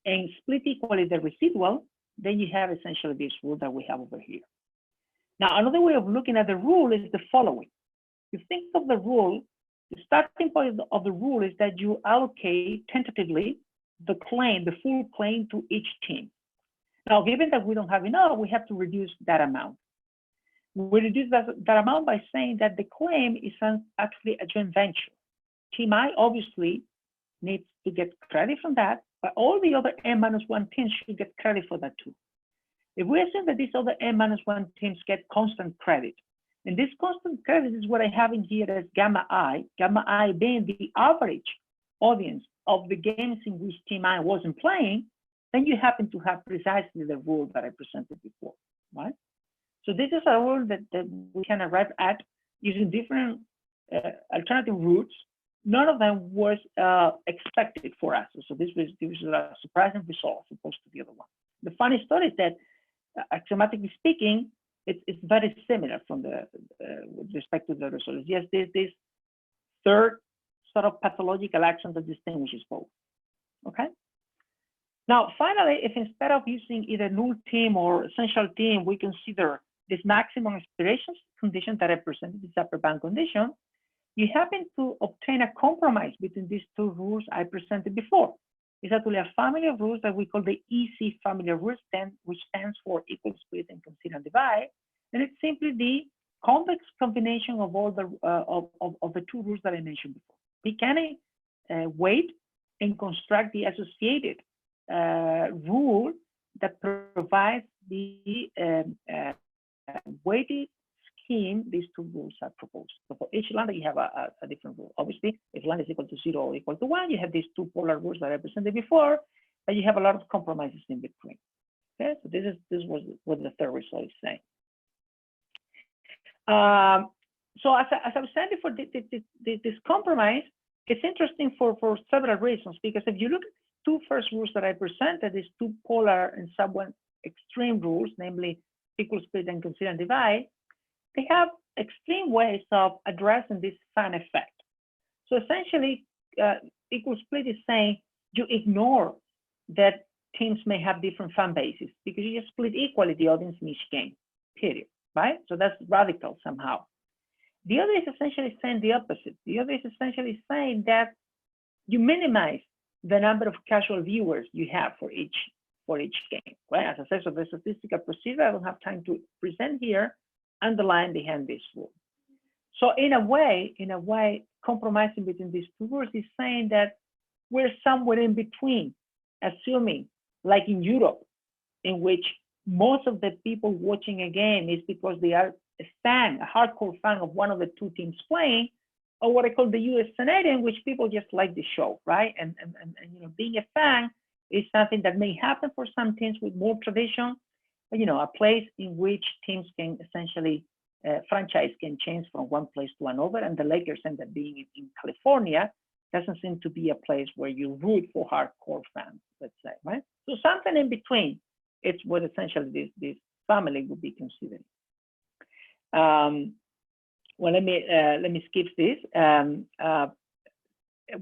and split equally the residual, then you have essentially this rule that we have over here. Now, another way of looking at the rule is the following. You think of the rule, the starting point of the rule is that you allocate tentatively the claim, the full claim to each team. Now, given that we don't have enough, we have to reduce that amount. We reduce that amount by saying that the claim is actually a joint venture. Team I obviously needs to get credit from that, but all the other n-1 teams should get credit for that too. If we assume that these other n-1 teams get constant credit, and this constant credit is what I have in here as gamma I being the average audience of the games in which team I wasn't playing, then you happen to have precisely the rule that I presented before, right? So this is a rule that we can arrive at using different alternative routes. None of them was expected for us. So this was a surprising result as opposed to the other one. The funny story is that axiomatically speaking, it's very similar from with respect to the result. Yes, there's this third sort of pathological action that distinguishes both. Okay. Now, finally, if instead of using either null team or essential team, we consider this maximum aspirations condition that I presented, this upper bound condition, you happen to obtain a compromise between these two rules I presented before. It's actually a family of rules that we call the EC family of rules, which stands for equal, split, and consider and divide. And it's simply the convex combination of all the of the two rules that I mentioned before. We can weight and construct the associated rule that provides the weighted scheme these two rules are proposed. So for each lambda, you have a different rule. Obviously, if lambda is equal to 0 or equal to 1, you have these two polar rules that I presented before, but you have a lot of compromises in between. Okay, so this was what the third result is saying. So as I was saying before, this compromise is interesting for several reasons, because if you look at the two first rules that I presented, these two polar and somewhat extreme rules, namely equal, split, and consider and divide, they have extreme ways of addressing this fan effect. So essentially, equal split is saying you ignore that teams may have different fan bases because you just split equally the audience in each game, period, right? So that's radical somehow. The other is essentially saying the opposite. The other is essentially saying that you minimize the number of casual viewers you have for each for each game, right? As I said, so the statistical procedure, I don't have time to present here, underlying behind this rule. So in a way, compromising between these two rules is saying that we're somewhere in between, assuming, like in Europe, in which most of the people watching a game is because they are a hardcore fan of one of the two teams playing, or what I call the US scenario, in which people just like the show, right? And being a fan is something that may happen for some teams with more tradition, but a place in which teams can essentially, franchise can change from one place to another, and the Lakers end up being in California doesn't seem to be a place where you root for hardcore fans, let's say, right? So something in between, it's what essentially this family would be considering. Well, let me skip this.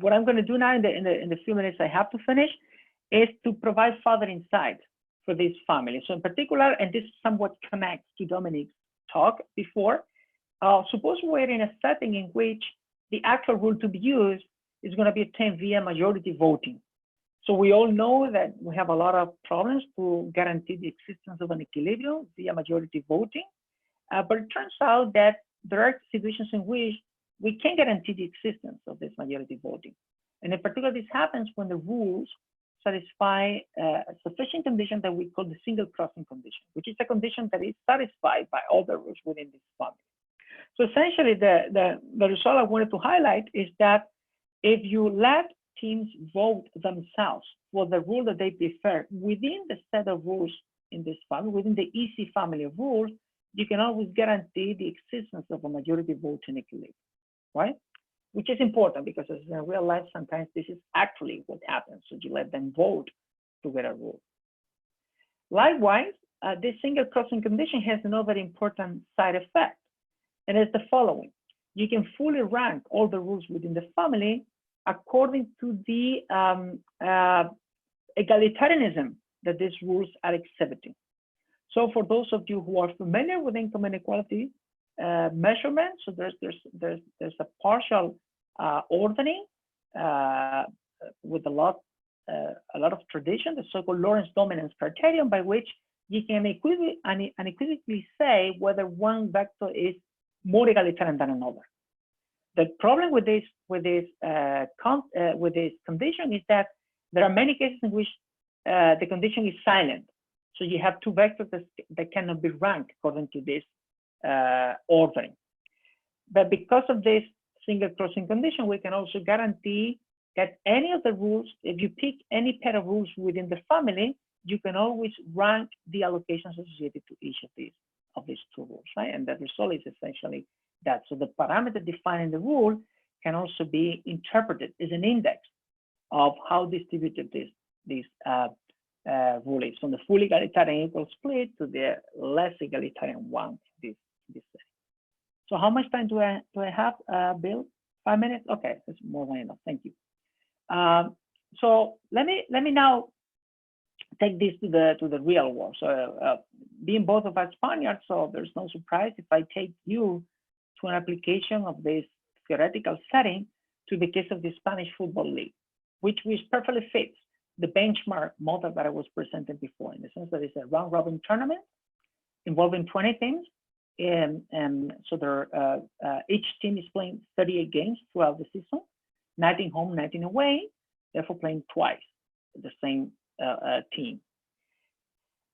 What I'm going to do now in the few minutes I have to finish is to provide further insight for this family. So in particular, and this somewhat connects to Dominik's talk before, suppose we're in a setting in which the actual rule to be used is going to be obtained via majority voting. So we all know that we have a lot of problems to guarantee the existence of an equilibrium via majority voting, but it turns out that there are situations in which we can guarantee the existence of this majority voting. And in particular, this happens when the rules satisfy a sufficient condition that we call the single crossing condition, which is a condition that is satisfied by all the rules within this family. So essentially, the result I wanted to highlight is that if you let teams vote themselves for the rule that they prefer within the set of rules in this family, within the easy family of rules, you can always guarantee the existence of a majority voting equilibrium, right? Which is important because in real life, sometimes this is actually what happens. So you let them vote to get a rule. Likewise, this single crossing condition has another important side effect, and it's the following. You can fully rank all the rules within the family according to the egalitarianism that these rules are exhibiting. So for those of you who are familiar with income inequality measurement, so there's a partial ordering with a lot of tradition, the so-called Lorentz dominance criterion, by which you can unequivocally say whether one vector is more egalitarian than another. The problem with this condition is that there are many cases in which the condition is silent. So you have two vectors that cannot be ranked according to this ordering. But because of this single crossing condition, we can also guarantee that any of the rules, if you pick any pair of rules within the family, you can always rank the allocations associated to each of these two rules, right? And the result is essentially that. So the parameter defining the rule can also be interpreted as an index of how distributed this rule is, from the fully egalitarian equal split to the less egalitarian one. This. So how much time do I have, Bill? 5 minutes? Okay, that's more than enough. Thank you. So let me now take this to the real world. So being both of us Spaniards, so there's no surprise if I take you to an application of this theoretical setting to the case of the Spanish Football League, which perfectly fits the benchmark model that I was presenting before, in the sense that it's a round-robin tournament involving 20 teams. And so each team is playing 38 games throughout the season, 19 home, 19 away, therefore playing twice the same team.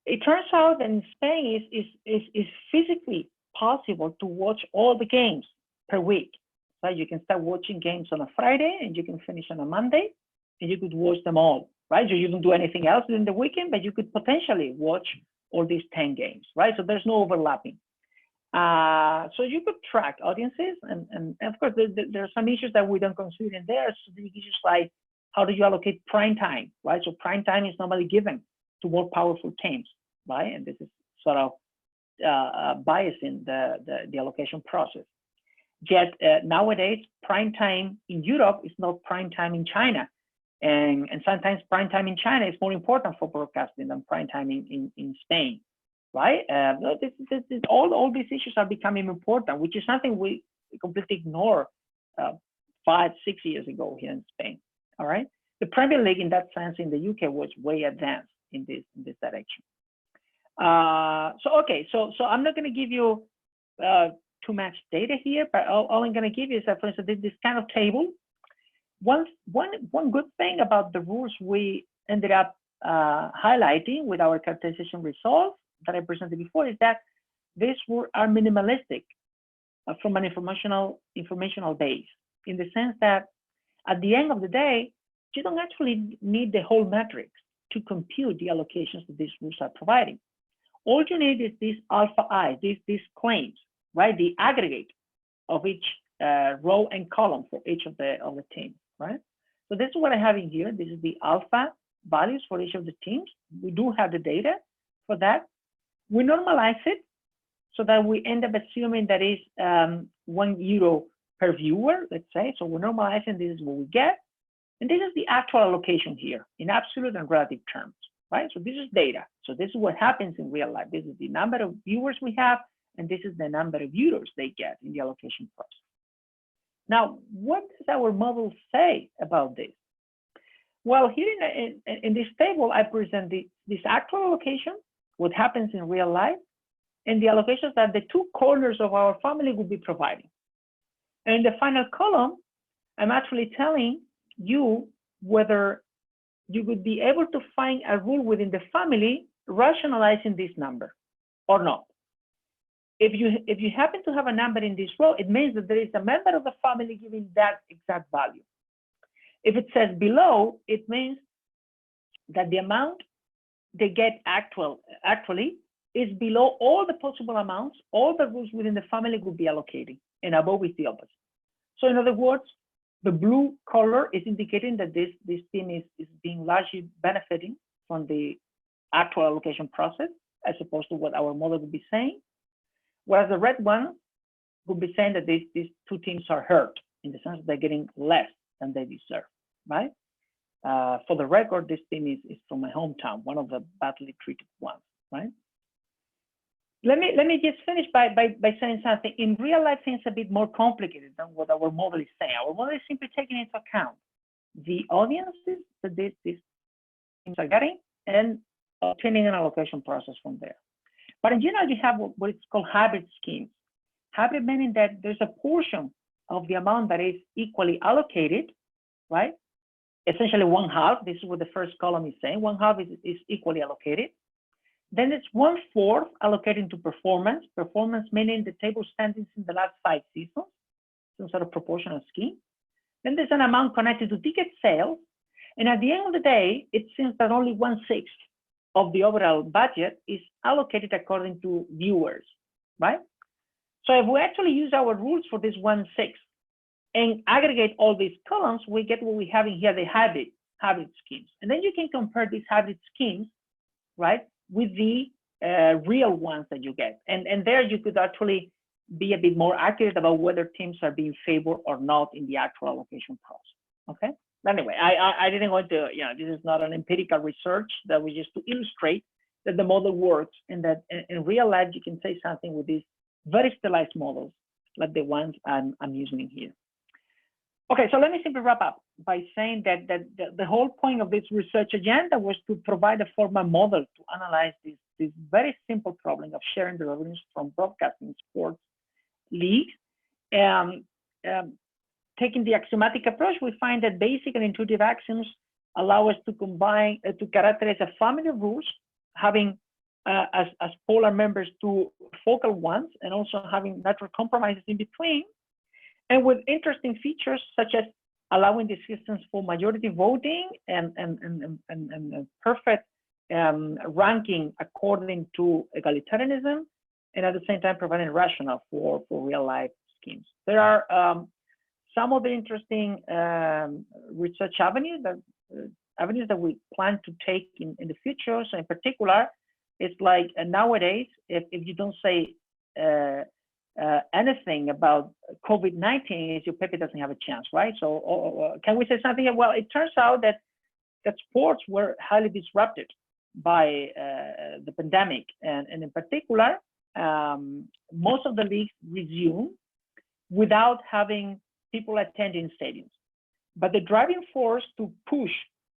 It turns out that in Spain it's physically possible to watch all the games per week. So you can start watching games on a Friday and you can finish on a Monday, and you could watch them all, right? So you don't do anything else in the weekend, but you could potentially watch all these 10 games, right? So there's no overlapping. So you could track audiences, and of course there are some issues that we don't consider in there. So the issues like how do you allocate prime time, right? So prime time is normally given to more powerful teams, right? And this is sort of biasing the allocation process. Yet nowadays, prime time in Europe is not prime time in China, and sometimes prime time in China is more important for broadcasting than prime time in Spain. Right? All these issues are becoming important, which is something we completely ignored 5-6 years ago here in Spain. All right. The Premier League, in that sense, in the UK was way advanced in this direction. So I'm not going to give you too much data here, but all I'm going to give you is that, for instance, this kind of table. One good thing about the rules we ended up highlighting with our characterization results that I presented before is that these rules are minimalistic from an informational base, in the sense that at the end of the day, you don't actually need the whole matrix to compute the allocations that these rules are providing. All you need is these alpha I, these claims, right? The aggregate of each row and column for each of the teams, right? So this is what I have in here. This is the alpha values for each of the teams. We do have the data for that. We normalize it so that we end up assuming that is €1 per viewer, let's say. So we're normalizing, this is what we get. And this is the actual allocation here in absolute and relative terms, right? So this is data. So this is what happens in real life. This is the number of viewers we have, and this is the number of euros they get in the allocation process. Now, what does our model say about this? Well, here in this table, I present this actual allocation, what happens in real life, and the allocations that the two corners of our family will be providing. And in the final column, I'm actually telling you whether you would be able to find a rule within the family rationalizing this number or not. If you happen to have a number in this row, it means that there is a member of the family giving that exact value. If it says below, it means that the amount they get actually is below all the possible amounts, all the rules within the family will be allocating, and above is the opposite. So in other words, the blue color is indicating that this team is being largely benefiting from the actual allocation process, as opposed to what our model would be saying. Whereas the red one would be saying that these two teams are hurt, in the sense that they're getting less than they deserve, right? For the record, this team is from my hometown, one of the badly treated ones, right? Let me just finish by saying something. In real life, things are a bit more complicated than what our model is saying. Our model is simply taking into account the audiences that these teams are getting and obtaining an allocation process from there. But in general, you have what is called hybrid schemes. Hybrid meaning that there's a portion of the amount that is equally allocated, right? Essentially 1/2. This is what the first column is saying. 1/2 is equally allocated. Then it's 1/4 allocated to performance. Performance meaning the table standings in the last 5 seasons, some sort of proportional scheme. Then there's an amount connected to ticket sales. And at the end of the day, it seems that only 1/6 of the overall budget is allocated according to viewers, right? So if we actually use our rules for this 1/6 and aggregate all these columns, we get what we have in here, the hybrid schemes. And then you can compare these hybrid schemes, right, with the real ones that you get. And there you could actually be a bit more accurate about whether teams are being favored or not in the actual allocation process, okay? Anyway, I didn't want to, this is not an empirical research, that was just to illustrate that the model works, and that in real life, you can say something with these very stylized models, like the ones I'm using here. Okay, so let me simply wrap up by saying that the whole point of this research agenda was to provide a formal model to analyze this very simple problem of sharing the revenues from broadcasting sports leagues. Taking the axiomatic approach, we find that basic and intuitive axioms allow us to combine, to characterize a family of rules, having as polar members two focal ones, and also having natural compromises in between, and with interesting features such as allowing the systems for majority voting and perfect ranking according to egalitarianism, and at the same time providing rationale for real life schemes. There are some of the interesting research avenues that we plan to take in the future. So in particular, it's like nowadays, if you don't say anything about COVID-19, your paper doesn't have a chance, right? So can we say something? Well, it turns out that sports were highly disrupted by the pandemic. And in particular, most of the leagues resumed without having people attending stadiums. But the driving force to push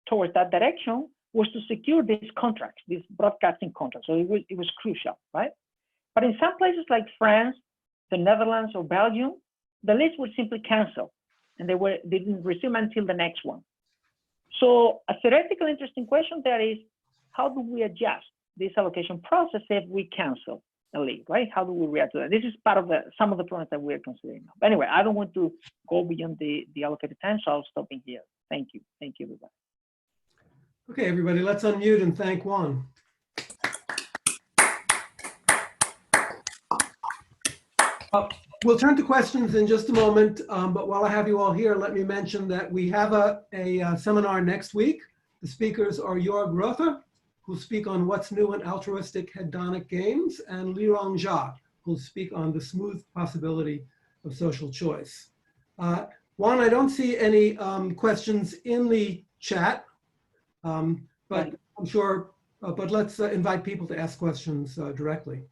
towards that direction was to secure these contracts, these broadcasting contracts. So it was crucial, right? But in some places like France, the Netherlands, or Belgium, the list was simply canceled, and they didn't resume until the next one. So a theoretical interesting question there is, how do we adjust this allocation process if we cancel a list, right? How do we react to that? This is part of some of the problems that we're considering now. But anyway, I don't want to go beyond the allocated time, so I'll stop in here. Thank you. Thank you, everybody. Okay, everybody, let's unmute and thank Juan. We'll turn to questions in just a moment, but while I have you all here, let me mention that we have a seminar next week. The speakers are Jörg Rother, who'll speak on what's new in altruistic hedonic games, and Lirong Jia, who'll speak on the smooth possibility of social choice. Juan, I don't see any questions in the chat, but I'm sure, but let's invite people to ask questions directly.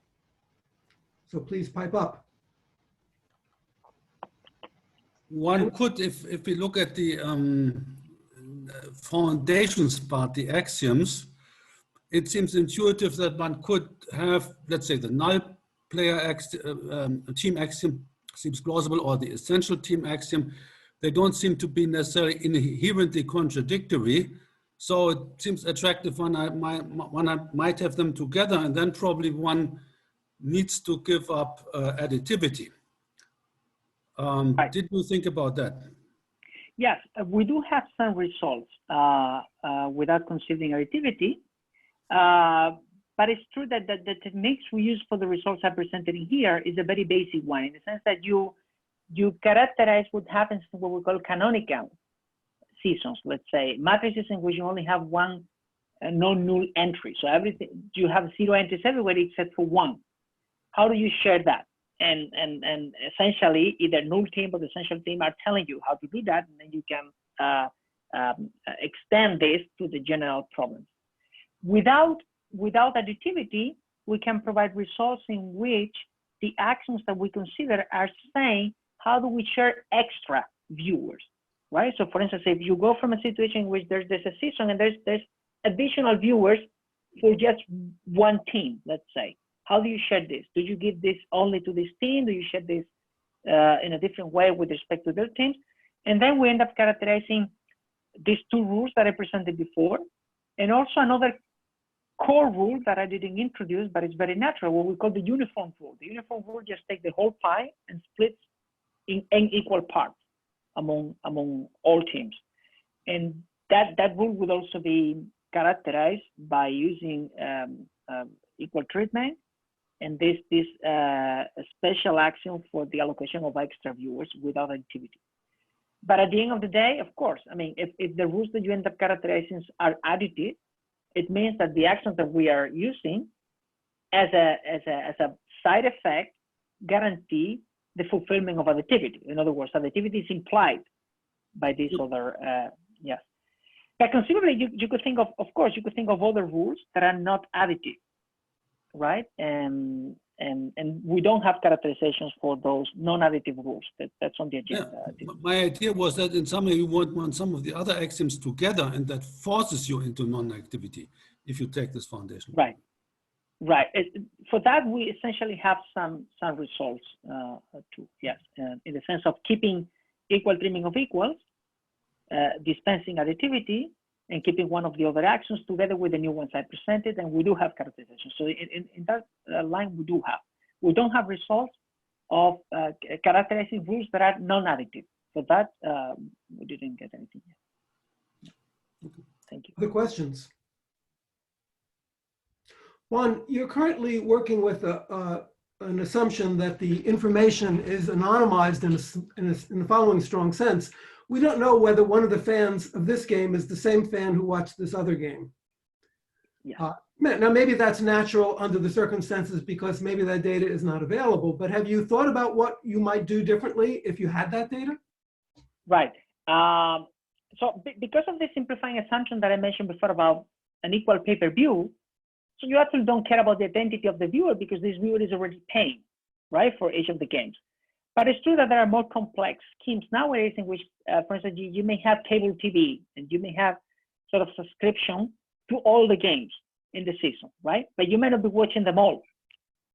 So please pipe up. One could, if we look at the foundations part, the axioms, it seems intuitive that one could have, let's say, the null player team axiom seems plausible, or the essential team axiom. They don't seem to be necessarily inherently contradictory. So it seems attractive when I might have them together, and then probably one needs to give up additivity. Did you think about that? Yes, we do have some results without considering additivity, but it's true that the techniques we use for the results I presented in here is a very basic one, in the sense that you characterize what happens in what we call canonical seasons, let's say, matrices in which you only have one non-null entry. So everything, you have 0 entries everywhere except for 1. How do you share that? And essentially, either null team or the essential team are telling you how to do that, and then you can extend this to the general problems. Without additivity, we can provide results in which the axioms that we consider are saying, how do we share extra viewers, right? So for instance, if you go from a situation in which there's a season and there's additional viewers for just one team, let's say, how do you share this? Do you give this only to this team? Do you share this in a different way with respect to their teams? And then we end up characterizing these two rules that I presented before, and also another core rule that I didn't introduce, but it's very natural, what we call the uniform rule. The uniform rule just takes the whole pie and splits in equal parts among all teams. And that rule would also be characterized by using equal treatment and this special axiom for the allocation of extra viewers without additivity. But at the end of the day, of course, I mean, if the rules that you end up characterizing are additive, it means that the actions that we are using as a side effect guarantee the fulfillment of additivity. In other words, additivity is implied by this other, yes. But conceivably, you could think of course, you could think of other rules that are not additive, right? And we don't have characterizations for those non-additive rules. That's on the agenda. Yeah. My idea was that in some way you want some of the other axioms together, and that forces you into non-activity if you take this foundation. Right. Right. For that, we essentially have some results too. Yes, in the sense of keeping equal trimming of equals, dispensing additivity, and keeping one of the other actions together with the new ones I presented, and we do have characterization. So in that line, we do have. We don't have results of characterizing rules that are non-additive. For that, we didn't get anything yet. Okay. Thank you. Other questions? Juan, you're currently working with an assumption that the information is anonymized in the following strong sense. We don't know whether one of the fans of this game is the same fan who watched this other game. Yeah. Now, maybe that's natural under the circumstances because maybe that data is not available, but have you thought about what you might do differently if you had that data? Right. So because of the simplifying assumption that I mentioned before about an equal pay-per-view, so you actually don't care about the identity of the viewer because this viewer is already paying, right, for each of the games. But it's true that there are more complex schemes nowadays in which, for instance, you may have cable TV and you may have sort of subscription to all the games in the season, right? But you may not be watching them all.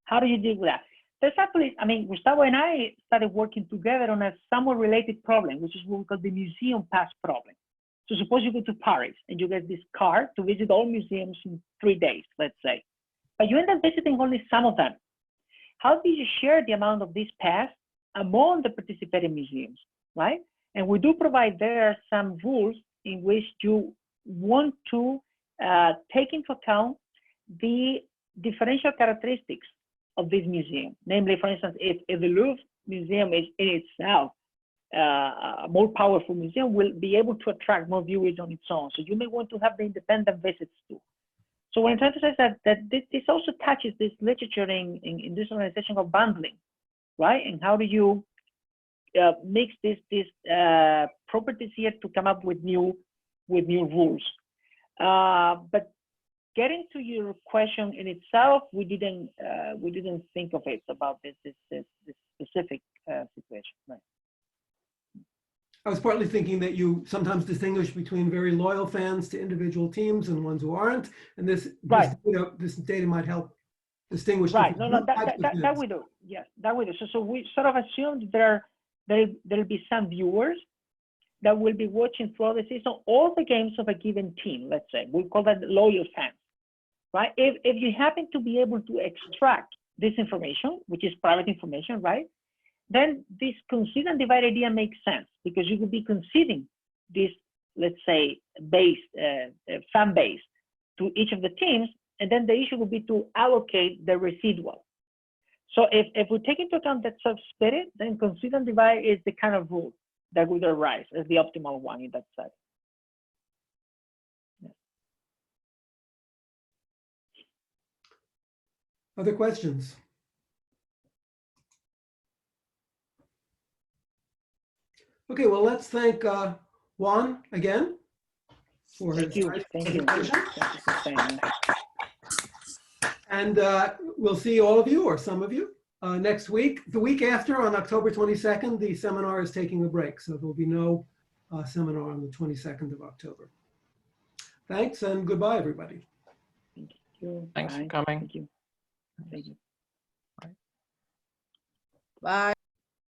How do you deal with that? There's actually, I mean, Gustavo and I started working together on a somewhat related problem, which is what we call the museum pass problem. So suppose you go to Paris and you get this card to visit all museums in 3 days, let's say, but you end up visiting only some of them. How do you share the amount of this pass among the participating museums, right? And we do provide there some rules in which you want to take into account the differential characteristics of this museum. Namely, for instance, if the Louvre Museum is in itself a more powerful museum, will be able to attract more viewers on its own. So you may want to have the independent visits too. So what I'm trying to say is that this also touches this literature in this organization of bundling, right? And how do you mix these properties here to come up with new rules? But getting to your question in itself, we didn't think of it about this specific situation, right? I was partly thinking that you sometimes distinguish between very loyal fans to individual teams and ones who aren't, and this data might help distinguish. Right. No, that we do. Yes, that we do. So we sort of assumed there'll be some viewers that will be watching throughout the season all the games of a given team. Let's say we'll call that loyal fans, right? If you happen to be able to extract this information, which is private information, right? Then this concede and divide idea makes sense because you could be conceding this, let's say, fan base to each of the teams, and then the issue would be to allocate the residual. So if we take into account that sort of spirit, then concede and divide is the kind of rule that would arise as the optimal one in that setting. Yeah. Other questions? Okay, well, let's thank Juan again for his presentation. And we'll see all of you, or some of you, next week. The week after, on October 22nd, the seminar is taking a break, so there will be no seminar on the 22nd of October. Thanks, and goodbye, everybody. Thank you. Thanks for coming. Thank you. Thank you. Bye.